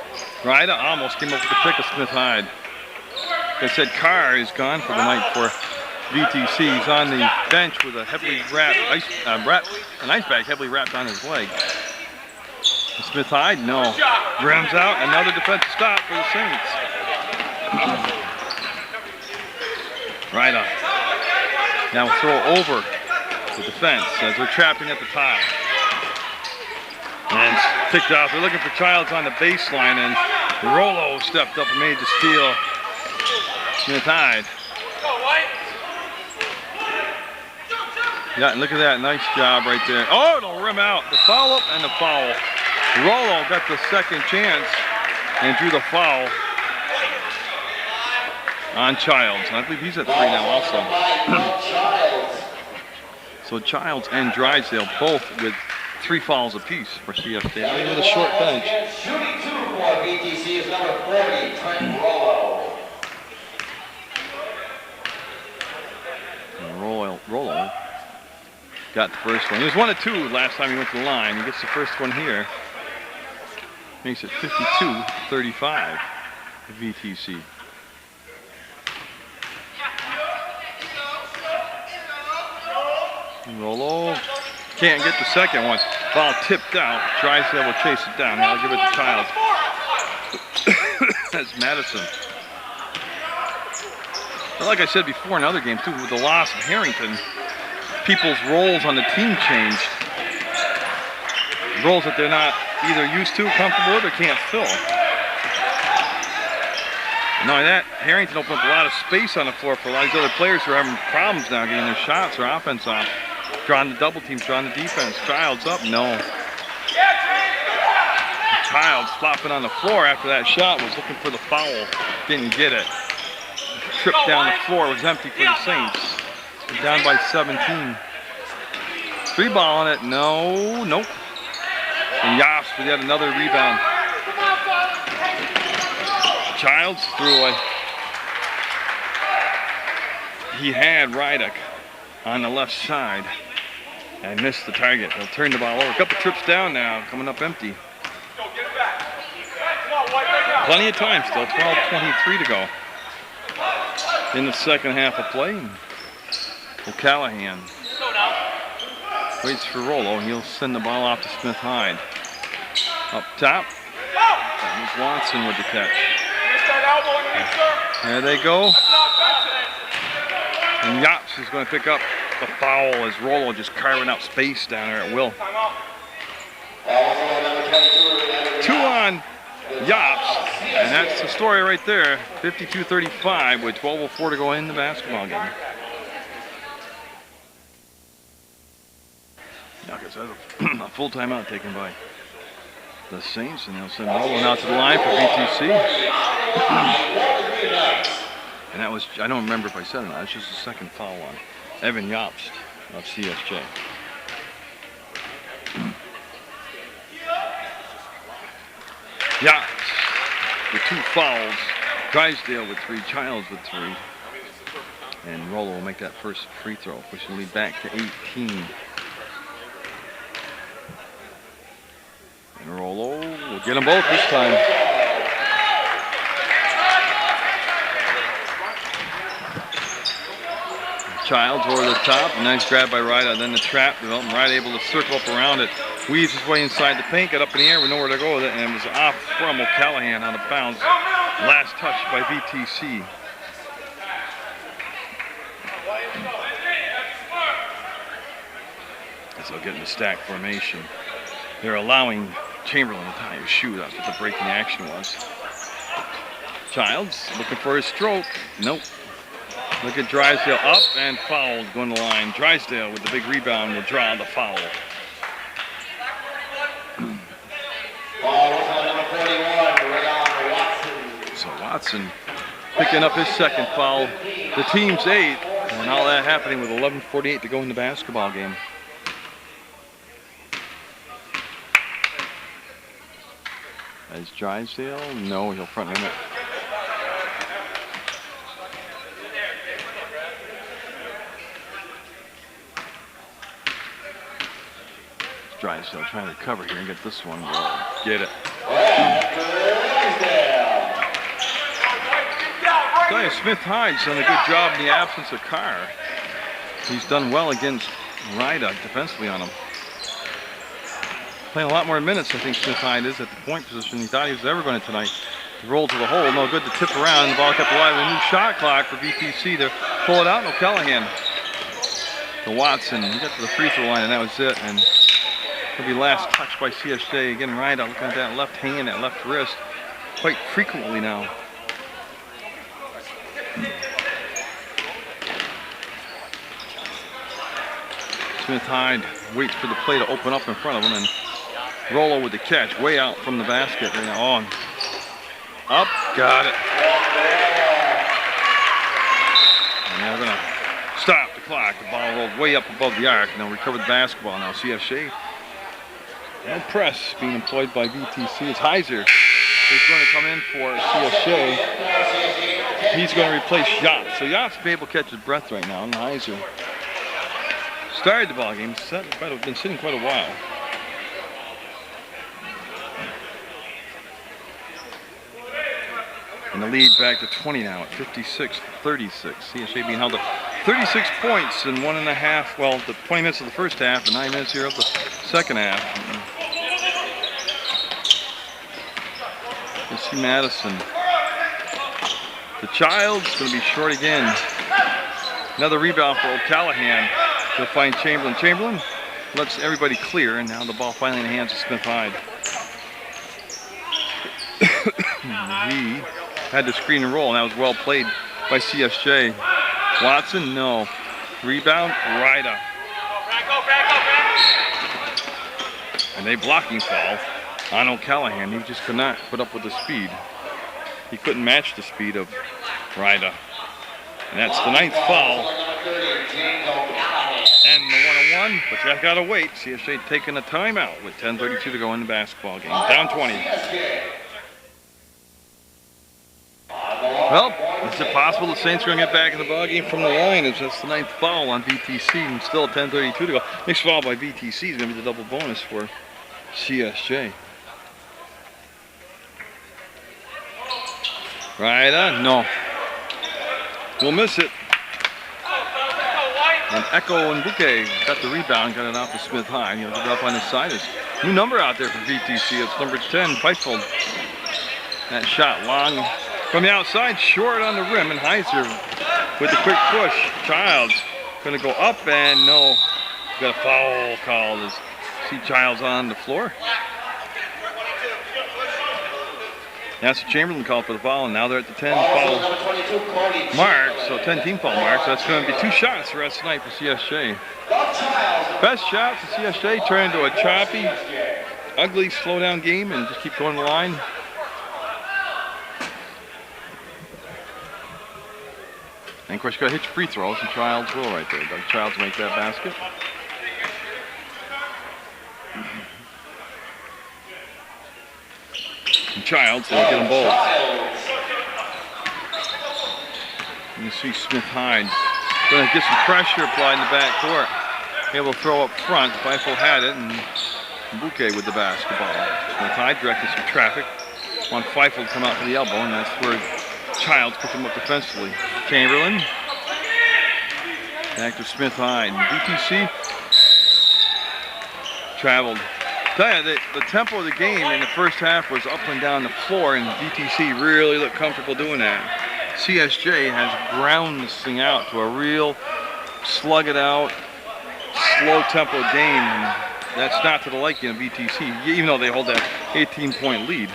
Ryder almost came up with the pick of Smith-Hyde. Like I said, Carr is gone for the night for VTC. He's on the bench with a heavily wrapped an ice bag heavily wrapped on his leg. Smith-Hyde, no. Rims out, another defensive stop for the Saints. Ryder now throw over the defense as they're trapping at the top. And it's picked off. They're looking for Childs on the baseline, and Rolo stepped up and made the steal. Smith-Hyde. Yeah, and look at that. Nice job right there. Oh, it'll rim out. The foul up and the foul. Rolo got the second chance and drew the foul on Childs. And I believe he's at 3 now also. So Childs and Drysdale both with 3 fouls apiece for CSJ. I mean, with a short bench. Shooting 2 for VTC is number 40, Trent Rolo. And Rolo got the first one. He was 1 of 2 last time he went to the line. He gets the first one here. Makes it 52-35 VTC. And Rolo can't get the second one. Ball tipped out. Drysdale will chase it down. I'll give it to Childs. That's Madison. But like I said before in other games too, with the loss of Harrington, people's roles on the team changed. Roles that they're not either used to, comfortable with, or can't fill. Not only that, Harrington opened up a lot of space on the floor for a lot of these other players who are having problems now getting their shots or offense off. Drawing the double teams, drawing the defense. Childs up, no. Childs flopping on the floor after that shot, was looking for the foul. Didn't get it. trip down the floor was empty for the Saints. They're down by 17. 3 ball on it. No, nope. And Yops with yet another rebound. Childs threw away. He had Rydick on the left side and missed the target. He'll turn the ball over. A couple trips down now, coming up empty. Plenty of time still, 12:23 to go in the second half of play. O'Callahan waits for Rollo. He'll send the ball off to Smith Hyde. Up top, that was Watson with the catch. There they go. And Yops is going to pick up the foul as Rollo just carving out space down there at will. 2 on Yops, and that's the story right there. 52-35 with 12:04 to go in the basketball game. Nuggets has a full timeout taken by the Saints, and they'll send Rollo out to the line for VTC. And that was, I don't remember if I said it or not, it's just the second foul on Evan Yops of CSJ. Yops with 2 fouls, Drysdale with 3, Childs with 3. And Rollo will make that first free throw, pushing the lead back to 18. And Rollo will get them both this time. Childs over the top, nice grab by Ryda, then the trap developed. Ryda able to circle up around it, weaves his way inside the paint, got up in the air with nowhere to go with it, and it was off from O'Callahan on the bounce. Last touch by VTC. As they'll get in the stack formation. They're allowing Chamberlain to tie his shoe. That's what the breaking action was. Childs looking for his stroke. Nope. Look at Drysdale up and fouled going to the line. Drysdale with the big rebound will draw the foul. So Watson picking up his second foul. The team's 8th, and all that happening with 11:48 to go in the basketball game. As Drysdale, no, he'll front limit. Drysdale trying to recover here and get this one. Get it. Tell you, Smith Hyde's done a good job in the absence of Carr. He's done well against Ryda defensively on him. Playing a lot more minutes, I think Smith Hyde is at the point position. He thought he was ever going to tonight. He rolled to the hole, no good to tip around. The ball kept alive. A new shot clock for VTC to pull it out. And O'Callahan to Watson. He got to the free throw line, and that was it. And it'll be last touch by CSJ. Again, Ryda looking at that left hand, that left wrist quite frequently now. Smith Hyde waits for the play to open up in front of him, and Rollo with the catch, way out from the basket. And on. Up, got it. And they're going to stop the clock. The ball rolled way up above the arc. Now recover the basketball. Now CSJ. No press being employed by VTC. It's Heiser who's going to come in for CSJ. He's going to replace Yops. So Yops will be able to catch his breath right now. And Heiser started the ball game. Been sitting quite a while. And the lead back to 20 now at 56-36. CSJ being held to 36 points in 1.5, well, the 20 minutes of the first half and 9 minutes here of the second half. You see Madison. The Child's going to be short again. Another rebound for O'Callahan. He'll find Chamberlain. Chamberlain lets everybody clear, and now the ball finally in the hands of Smith Hyde. He had the screen and roll, and that was well played by CSJ. Watson, no. Rebound, Ryda. And a blocking foul on O'Callahan. He just could not put up with the speed. He couldn't match the speed of Ryda. And that's the 9th foul. And the 1-on-1, but you gotta wait. CSJ taking a timeout with 10:32 to go in the basketball game. Down 20. Well, is it possible the Saints are going to get back in the ball game from the line? It's just the 9th foul on VTC and still 10:32 to go. Next foul by VTC is going to be the double bonus for CSJ. Right on? No. We'll miss it. And Echo and Bouquet got the rebound, got it off to Smith High. You know, get up on his side. There's a new number out there for VTC. It's number 10, Feifeld. That shot long from the outside, short on the rim, and Heiser with the quick push. Childs going to go up, and no. Got a foul call. See Childs on the floor. That's Chamberlain called for the foul, and now they're at the 10 foul mark, so 10-team foul mark. So that's going to be 2 shots the rest of the night for CSJ. Best shot for CSJ turned into a choppy, ugly, slow-down game and just keep going to the line. And of course, you got to hit your free throws, and Childs will right there. Doug Childs make that basket. And Childs, they'll get them both. You see Smith Hyde going to get some pressure applied in the back court. Able to throw up front. Feifel had it, and Bouquet with the basketball. Smith Hyde directed some traffic. Want Feifel to come out for the elbow, and that's where Childs picked him up defensively. Chamberlain. Back to Smith Hyde. VTC traveled. Tell you, the tempo of the game in the first half was up and down the floor, and VTC really looked comfortable doing that. CSJ has ground this thing out to a real slug it out, slow tempo game, and that's not to the liking of VTC, even though they hold that 18-point lead.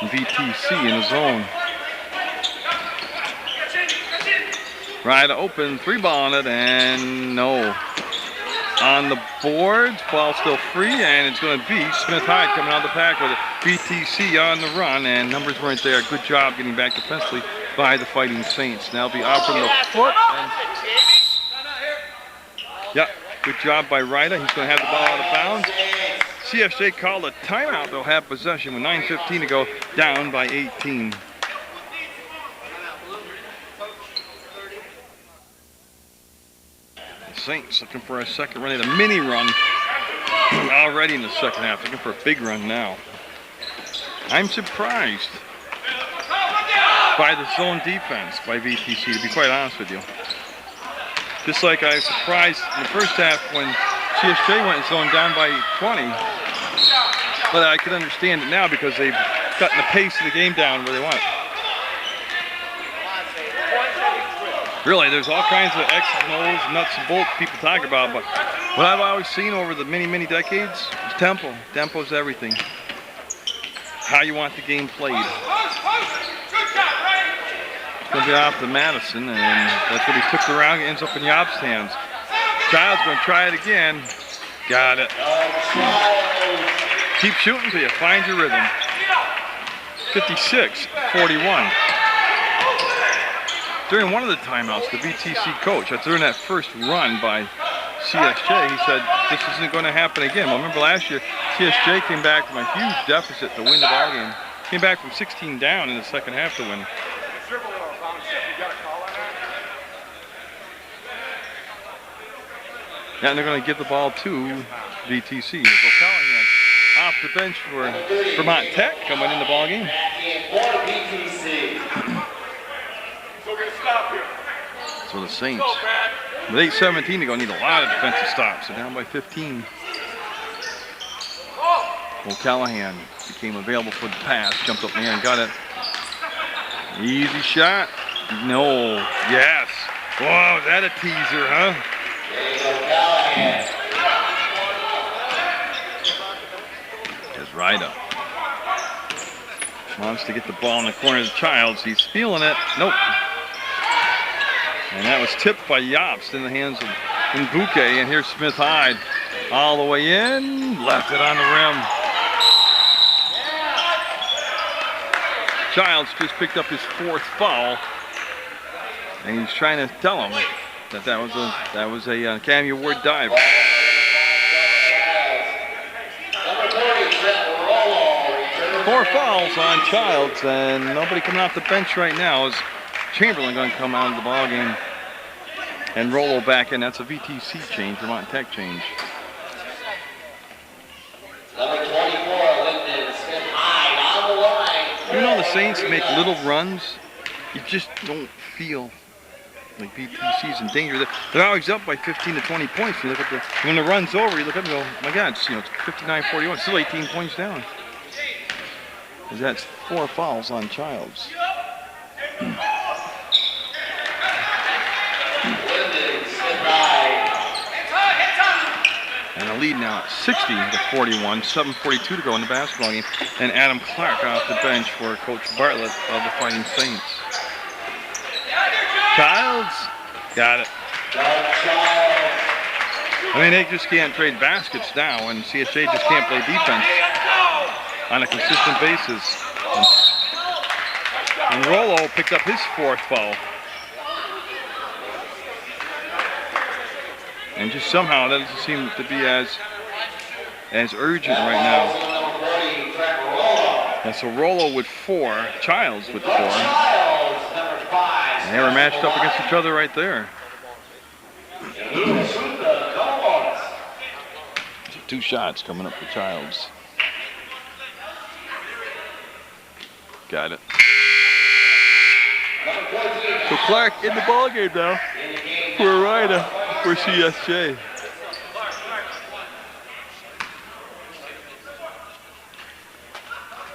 VTC in the zone. Right open, 3-ball on it, and no. On the boards, ball still free, and it's going to be Smith Hyde coming out of the pack with it. VTC on the run, and numbers weren't there. Good job getting back defensively by the Fighting Saints. Now be off from the foot. Yeah, good job by Ryder. He's going to have the ball out of bounds. CSJ called a timeout. They'll have possession with 9:15 to go, down by 18. Saints looking for a second run, a mini run already in the second half, looking for a big run now. I'm surprised by the zone defense by VTC, to be quite honest with you. Just like I was surprised in the first half when CSJ went zone down by 20, but I can understand it now because they've gotten the pace of the game down where they want it. Really, there's all kinds of X's and O's, nuts and bolts people talk about, but what I've always seen over the many, many decades is tempo. Tempo's everything. How you want the game played. It's going to be off to Madison, and that's what he took the round. It ends up in Yop's hands. Child's going to try it again. Got it. Keep shooting till you find your rhythm. 56-41. During one of the timeouts, the VTC coach, during that first run by CSJ, he said, this isn't going to happen again. Well, remember last year, CSJ came back from a huge deficit to win the ball game. Came back from 16 down in the second half to win. Yeah, and they're going to give the ball to VTC. So Callahan off the bench for Vermont Tech coming in the ball game. So the Saints, with 8:17 to go, need a lot of defensive stops. So down by 15. O'Callahan became available for the pass, jumped up in the air and got it. Easy shot. No. Yes. Whoa, is that a teaser, huh? There's Ryder. Wants to get the ball in the corner of the Childs. He's feeling it. Nope. And that was tipped by Yops in the hands of Bouquet. And here's Smith Hyde all the way in. Left it on the rim. Childs just picked up his 4th foul, and he's trying to tell him that was a Academy Award dive. Four fouls on Childs, and nobody coming off the bench right now. Is Chamberlain going to come out of the ball game and Rollo back in? That's a VTC change, Vermont Tech change. Number 24, Linden, Smith high on the line. You know, the Saints make little runs. You just don't feel like VTC's in danger. They're always up by 15 to 20 points. You look at when the run's over, you look up and go, my God, it's 59-41, still 18 points down. That's 4 fouls on Childs. And a lead now at 60 to 41, 7:42 to go in the basketball game. And Adam Clark off the bench for Coach Bartlett of the Fighting Saints. Childs got it. I mean, they just can't trade baskets now, and CSJ just can't play defense on a consistent basis. And Rollo picked up his 4th foul. And just somehow that doesn't seem to be as urgent right now. And so Rollo with 4, Childs with 4. And they were matched up against each other right there. So 2 shots coming up for Childs. Got it. So Clark in the ball game now for a rider for CSJ.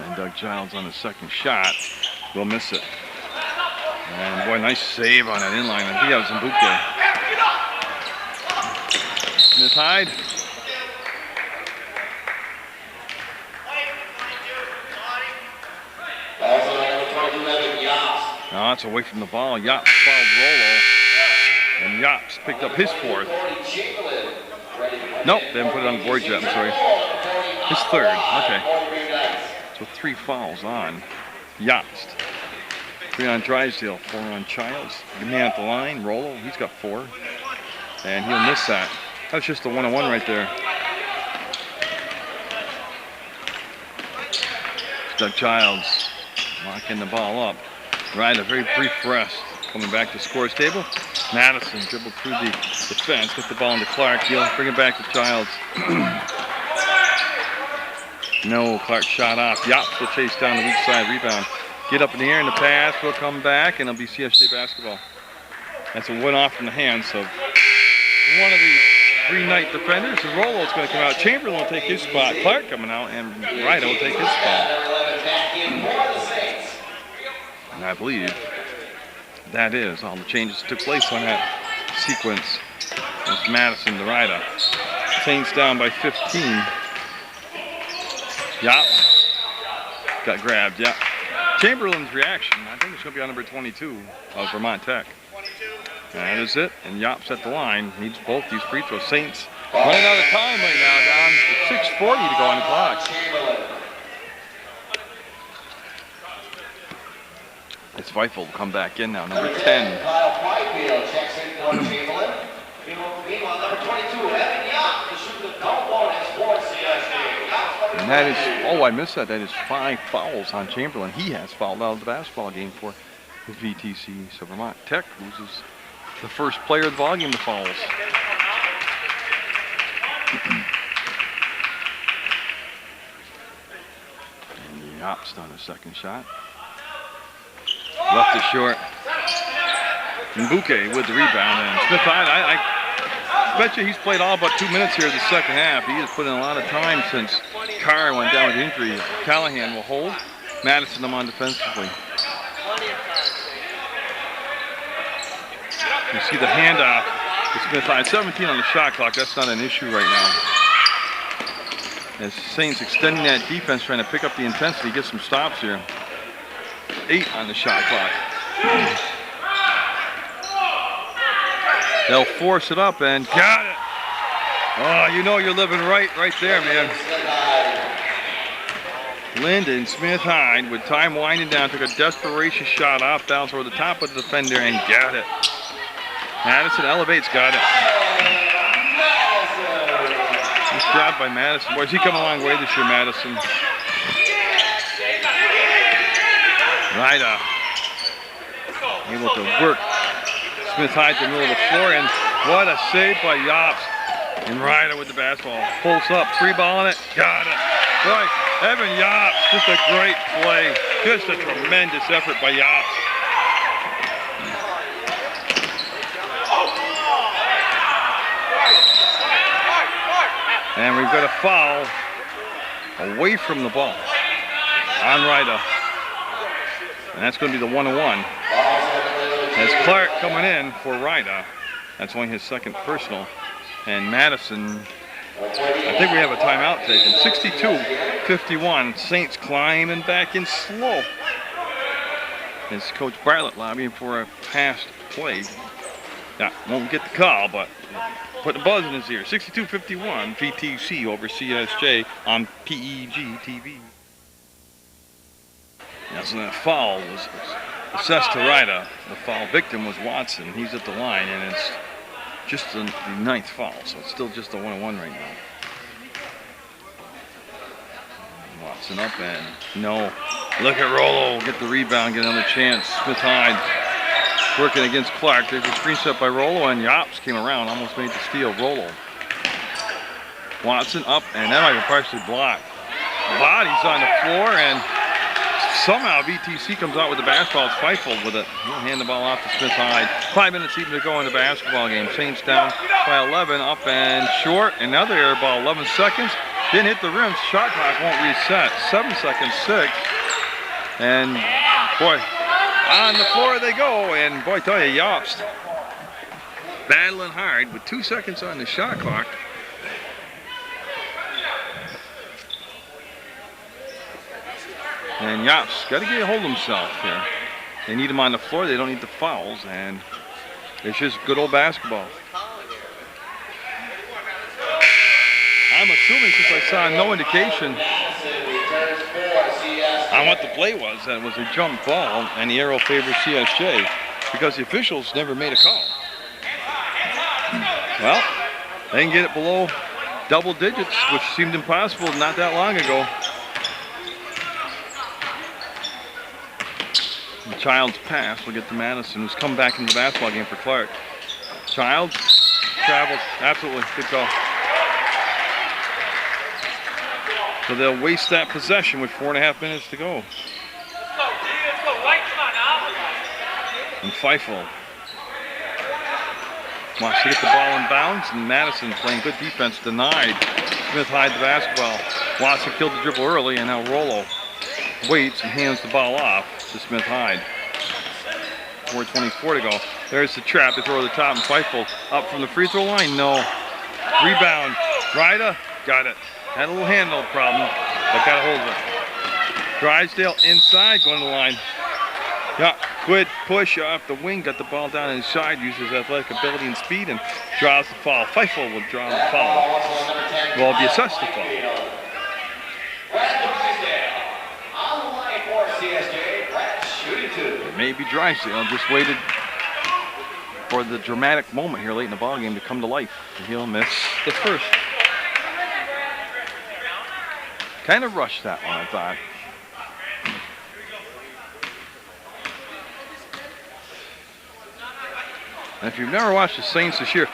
And Doug Childs on the 2nd shot will miss it. And boy, nice save on that inline. I think that was Mbuke. Smith Hyde. No, that's away from the ball. Yaps fouled Rollo. And Yaps picked up his 4th. Nope, they haven't put it on the board yet, I'm sorry. His 3rd, okay. So 3 fouls on Yaps. 3 on Drysdale, 4 on Childs. The man at the line, Rollo, he's got 4. And he'll miss that. That's just a 1-on-1 right there. Doug Childs locking the ball up. Right, a very brief rest. Coming back to scores table. Madison dribbled through the defense, get the ball into Clark. He'll bring it back to Childs. No, Clark shot off. Yaps will chase down the weak side rebound. Get up in the air in the pass, will come back, and it'll be CSJ basketball. That's a win off from the hands of one of the Green Knight defenders. And Rollo's going to come out. Chamberlain will take his spot. Clark coming out, and Ryder will take his spot. And I believe that is all the changes that took place on that sequence. It's Madison to Ryder. Saints down by 15. Yep. Got grabbed, yeah. Chamberlain's reaction, I think it's going to be on number 22 of Vermont Tech. That is it, and Yops at the line. Needs both these free throws. Saints running out of time right now, down to 6:40 to go on the clock. It's Feifel will come back in now, number 10. And that is, oh, I missed that. That is 5 fouls on Chamberlain. He has fouled out of the basketball game for the VTC. So Vermont Tech loses the first player of the ball game to fouls. And Yops on the second shot. Left it short. Mbuke with the rebound. And Smith, I bet you he's played all but 2 minutes here in the second half. He has put in a lot of time since Carr went down with injury. Callahan will hold. Madison them on defensively. You see the handoff to Smith. 17 on the shot clock. That's not an issue right now. As Saints extending that defense, trying to pick up the intensity, get some stops here. 8 on the shot clock. They'll force it up and got it. Oh, you know you're living right there, man. Lyndon Smith-Hyde with time winding down, took a desperation shot off bounce over the top of the defender and got it. Madison elevates, got it. Nice job by Madison. Boys, he come a long way this year, Madison. Ryda able to work Smith-Hyde to the middle of the floor, and what a save by Yops. And Ryda with the basketball. Pulls up, 3-balling it, got it. Boy, Evan Yops, just a great play. Just a tremendous effort by Yops. And we've got a foul away from the ball on Ryda. And that's going to be the 1-1. As Clark coming in for Ryda. That's only his second personal. And Madison, I think we have a timeout taken. 62-51. Saints climbing back in slow. As Coach Bartlett lobbying for a passed play. Yeah, won't get the call, but put the buzz in his ear. 62-51. VTC over CSJ on PEGTV. Now, so that foul was assessed to Ryda. The foul victim was Watson. He's at the line, and it's just the 9th foul, so it's still just a 1-1 right now. Watson up and no. Look at Rollo, get the rebound, get another chance. Smith-Hyde working against Clark. There's a screen set by Rollo, and Yops came around, almost made the steal. Rollo. Watson up, and that might have partially blocked. Bodies on the floor, and somehow VTC comes out with the basketball. It's Feifel with it. He'll hand the ball off to Smith-Hyde. 5 minutes even to go in the basketball game. Saints down by 11, up and short. Another air ball, 11 seconds. Didn't hit the rim. Shot clock won't reset. 7 seconds, 6. And boy, on the floor they go. And boy, I tell you, Yops battling hard with 2 seconds on the shot clock. And Yops got to get a hold of himself here. They need him on the floor. They don't need the fouls. And it's just good old basketball. I'm assuming, since I saw no indication on what the play was, that it was a jump ball and the arrow favors CSJ, because the officials never made a call. Well, they can get it below double digits, which seemed impossible not that long ago. The Child's pass will get to Madison, who's come back into the basketball game for Clark. Child travels, absolutely, good call. So they'll waste that possession with 4.5 minutes to go. And Feifel wants to get the ball in bounds, and Madison playing good defense, denied. Smith-Hyde the basketball. Watson killed the dribble early, and now Rollo waits and hands the ball off to Smith-Hyde. 4:24 to go. There's the trap. They throw the top, and Feifel up from the free throw line. No. Rebound. Ryda got it. Had a little handle problem, but got a hold of it. Drysdale inside, going to the line. Yeah, good push off the wing, got the ball down inside, uses athletic ability and speed, and draws the foul. Feifel will draw the foul. Well, be assessed the foul. It may be Drysdale, just waited for the dramatic moment here late in the ballgame to come to life. He'll miss the first. Kind of rushed that one, I thought. And if you've never watched the Saints this year,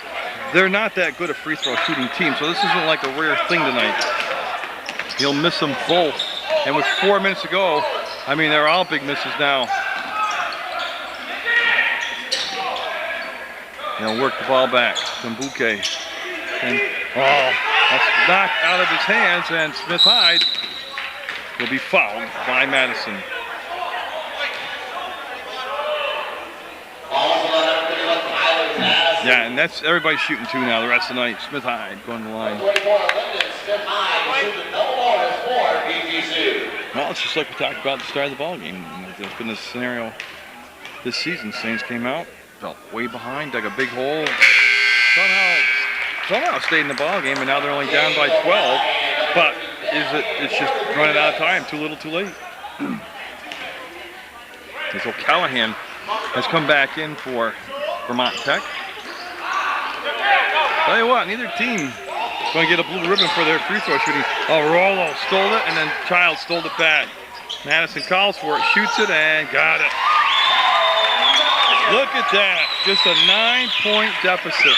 they're not that good a free throw shooting team, so this isn't like a rare thing tonight. He'll miss them both. And with 4 minutes to go, I mean, they're all big misses now. He'll work the ball back from Bouquet. And, oh, that's knocked out of his hands, and Smith-Hyde will be fouled by Madison. Yeah, and that's everybody's shooting two now the rest of the night. Smith-Hyde going to the line. Well, it's just like we talked about at the start of the ball game. There's been this scenario this season. Saints came out, felt way behind, dug a big hole. Somehow stayed in the ball game, and now they're only down by 12. But is it's just running out of time. Too little, too late. So Callahan has come back in for Vermont Tech. Tell you what, neither team is going to get a blue ribbon for their free throw shooting. Oh, Rollo stole it, and then Childs stole it back. Madison calls for it, shoots it, and got it. Look at that, just a 9-point deficit.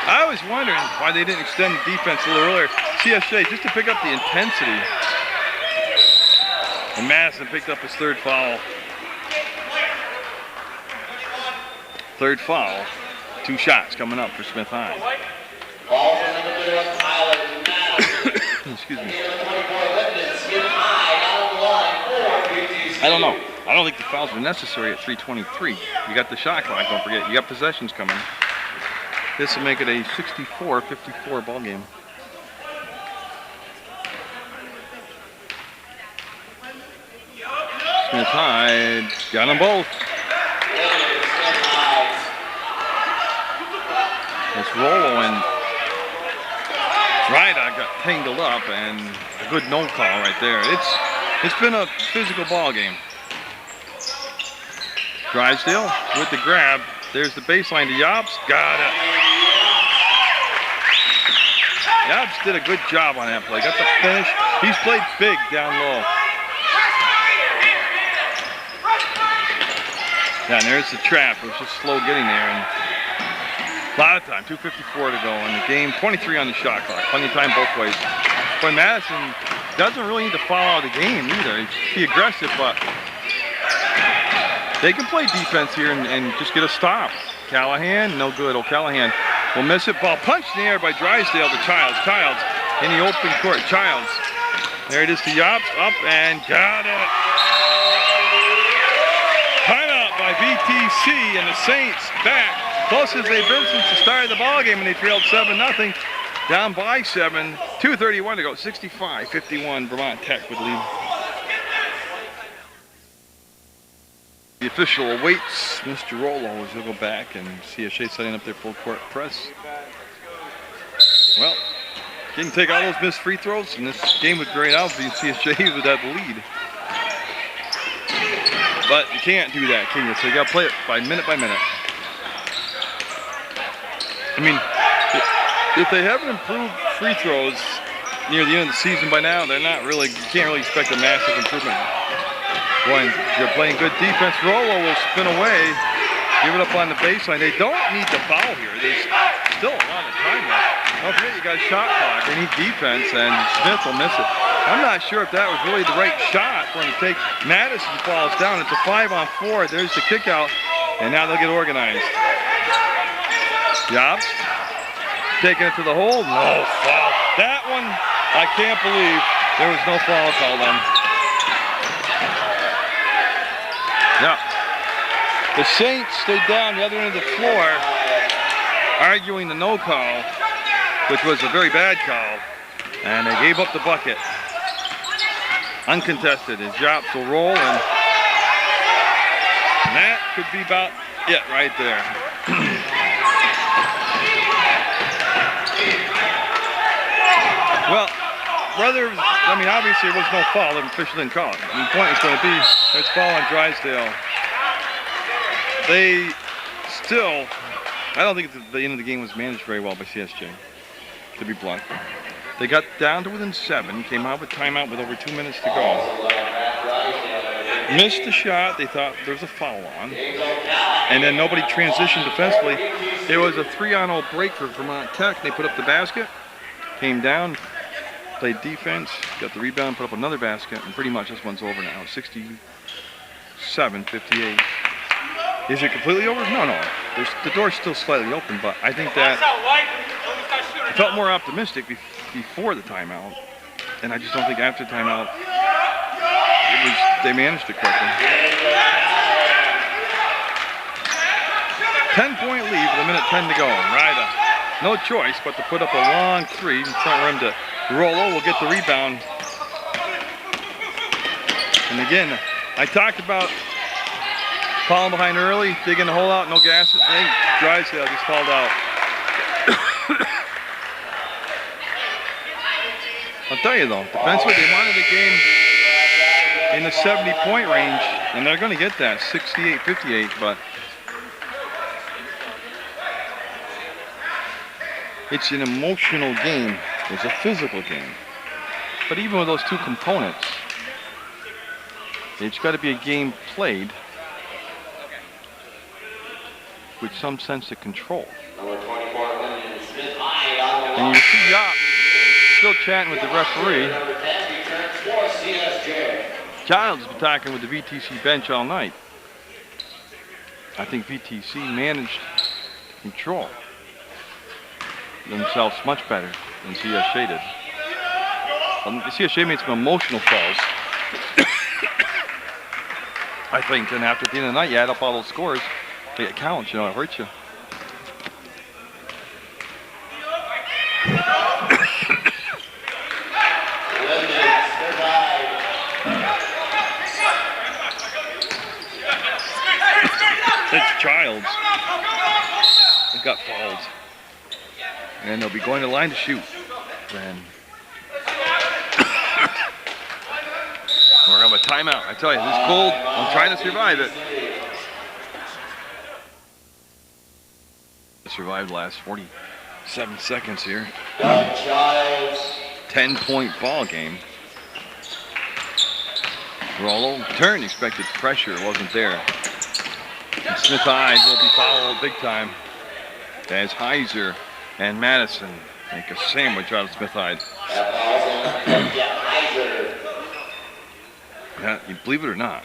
I was wondering why they didn't extend the defense a little earlier. CSJ, just to pick up the intensity. And Madison picked up his third foul. Third foul. 2 shots coming up for Smith High. Excuse me. I don't know. I don't think the fouls were necessary at 3:23. You got the shot clock, don't forget. You got possessions coming. This will make it a 64-54 ball game. Smith High got them both. It's Rollo and Ryda got tangled up, and a good no call right there. It's been a physical ball game. Drysdale with the grab. There's the baseline to Yobs. Got it. Yobs did a good job on that play. Got the finish. He's played big down low. Yeah, and there's the trap. It was just slow getting there. And a lot of time. 2:54 to go in the game. 23 on the shot clock. Plenty of time both ways. Boy, Madison doesn't really need to foul out of the game either. Be aggressive, but they can play defense here and just get a stop. Callahan, no good. O'Callahan will miss it. Ball punched in the air by Drysdale to Childs. Childs in the open court. Childs. There it is to Yobs. Up and got it. Timeout by VTC, and the Saints back close as they've been since the start of the ball game, and they trailed 7-0. Down by 7. 2:31 to go. 65-51. Vermont Tech would lead. The official awaits Mr. Rollo as he'll go back, and CSJ setting up their full court press. Well, didn't take all those missed free throws, and this game would grade out being CSJ would have the lead. But you can't do that, can you? So you got to play it by minute. I mean, if they haven't improved free throws near the end of the season by now, they're not really, you can't really expect a massive improvement. Boy, you're playing good defense. Rollo will spin away, give it up on the baseline. They don't need to foul here. There's still a lot of time left. Don't forget, you got a shot clock. They need defense, and Smith will miss it. I'm not sure if that was really the right shot for him to take. Madison falls down. It's a 5-on-4. There's the kick out, and now they'll get organized. Yobs taking it to the hole. No foul. That one, I can't believe there was no foul called on. Yeah. The Saints stayed down the other end of the floor, arguing the no call, which was a very bad call, and they gave up the bucket. Uncontested. His Yobs will roll, and that could be about it right there. Well, obviously there was no foul. The official didn't call it. And the point is going to be, there's foul on Drysdale. They still, I don't think the end of the game was managed very well by CSJ, to be blunt. They got down to within 7, came out with timeout with over 2 minutes to go. Missed the shot, they thought there was a foul on. And then nobody transitioned defensively. It was a 3-on-0 break for Vermont Tech. They put up the basket, came down, played defense, got the rebound, put up another basket, and pretty much this one's over now. 67-58. Is it completely over? No. The door's still slightly open, but I think that I felt more optimistic before the timeout, and I just don't think after timeout they managed it correctly. 10-point lead with 1:10 to go. Ryda, no choice but to put up a long 3 in front rim to Rollo. Will get the rebound. And again, I talked about falling behind early, digging the hole out, no gas. Drysdale just called out. tell you though, defensively they wanted a game in the 70-point range, and they're going to get that, 68-58, but it's an emotional game. It's a physical game. But even with those two components, it's got to be a game played with some sense of control. And you see Yop still chatting with the referee. Giles has been talking with the VTC bench all night. I think VTC managed to control themselves much better than CSJ did. CSJ made some emotional falls. I think, and after the end of the night, you add up all those scores, it counts, you know, it hurts you. It's Childs. They got fouled. And they'll be going to the line to shoot. And we're going to have a timeout. I tell you, this cold, I'm trying to survive it. Survived the last 47 seconds here. 10-point ball game. Rollo turned, expected pressure, wasn't there. And Smith-Hyde will be fouled big time as Heiser and Madison make a sandwich out of Smith-Hyde. Yeah, you believe it or not,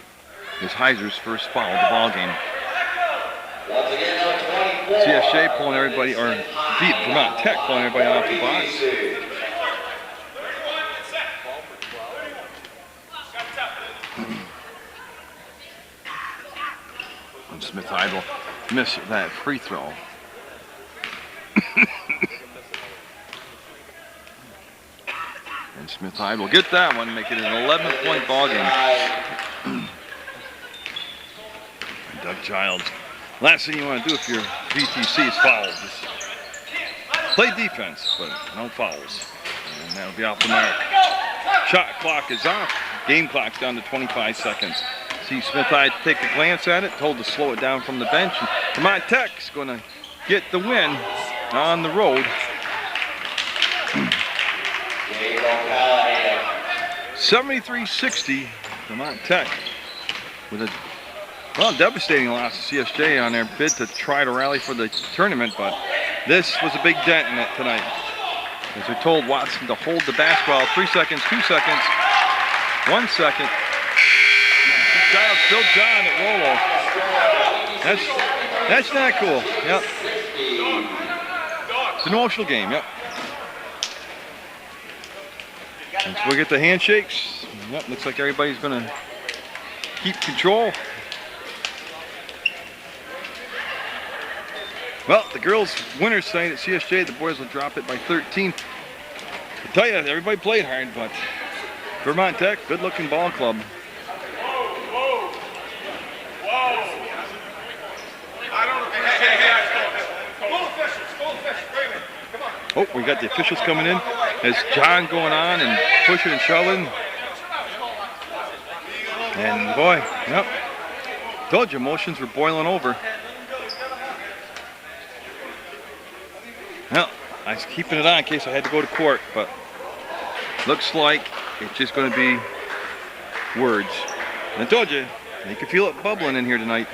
it's Heiser's first foul of the ball game. CSJ pulling everybody, or Vermont Tech pulling everybody off the box. And Smith-Hyde will miss that free throw. And Smith-Hyde will get that one, make it an 11-point ball game. Doug Childs. Last thing you want to do if you're VTC is foul. Just play defense, but no fouls. And that'll be off the mark. Shot clock is off. Game clock's down to 25 seconds. See Smith-Hyde take a glance at it, told to slow it down from the bench. And Vermont Tech's going to get the win on the road. 73-60, Vermont Tech with a devastating loss to CSJ on their bid to try to rally for the tournament, but this was a big dent in it tonight. As they're told Watson to hold the basketball, 3 seconds, 2 seconds, 1 second. Child still John at Rollo. That's not cool. Yep. It's an emotional game. Yep. And so we'll get the handshakes. Yep. Looks like everybody's going to keep control. Well, the girls' winners tonight at CSJ. The boys will drop it by 13. I tell you, everybody played hard, but Vermont Tech, good-looking ball club. Oh, we got the officials coming in. There's John going on and pushing and shoving. And boy, yep. Told you, emotions were boiling over. Well, I was keeping it on in case I had to go to court, but looks like it's just going to be words. And I told you, you can feel it bubbling in here tonight.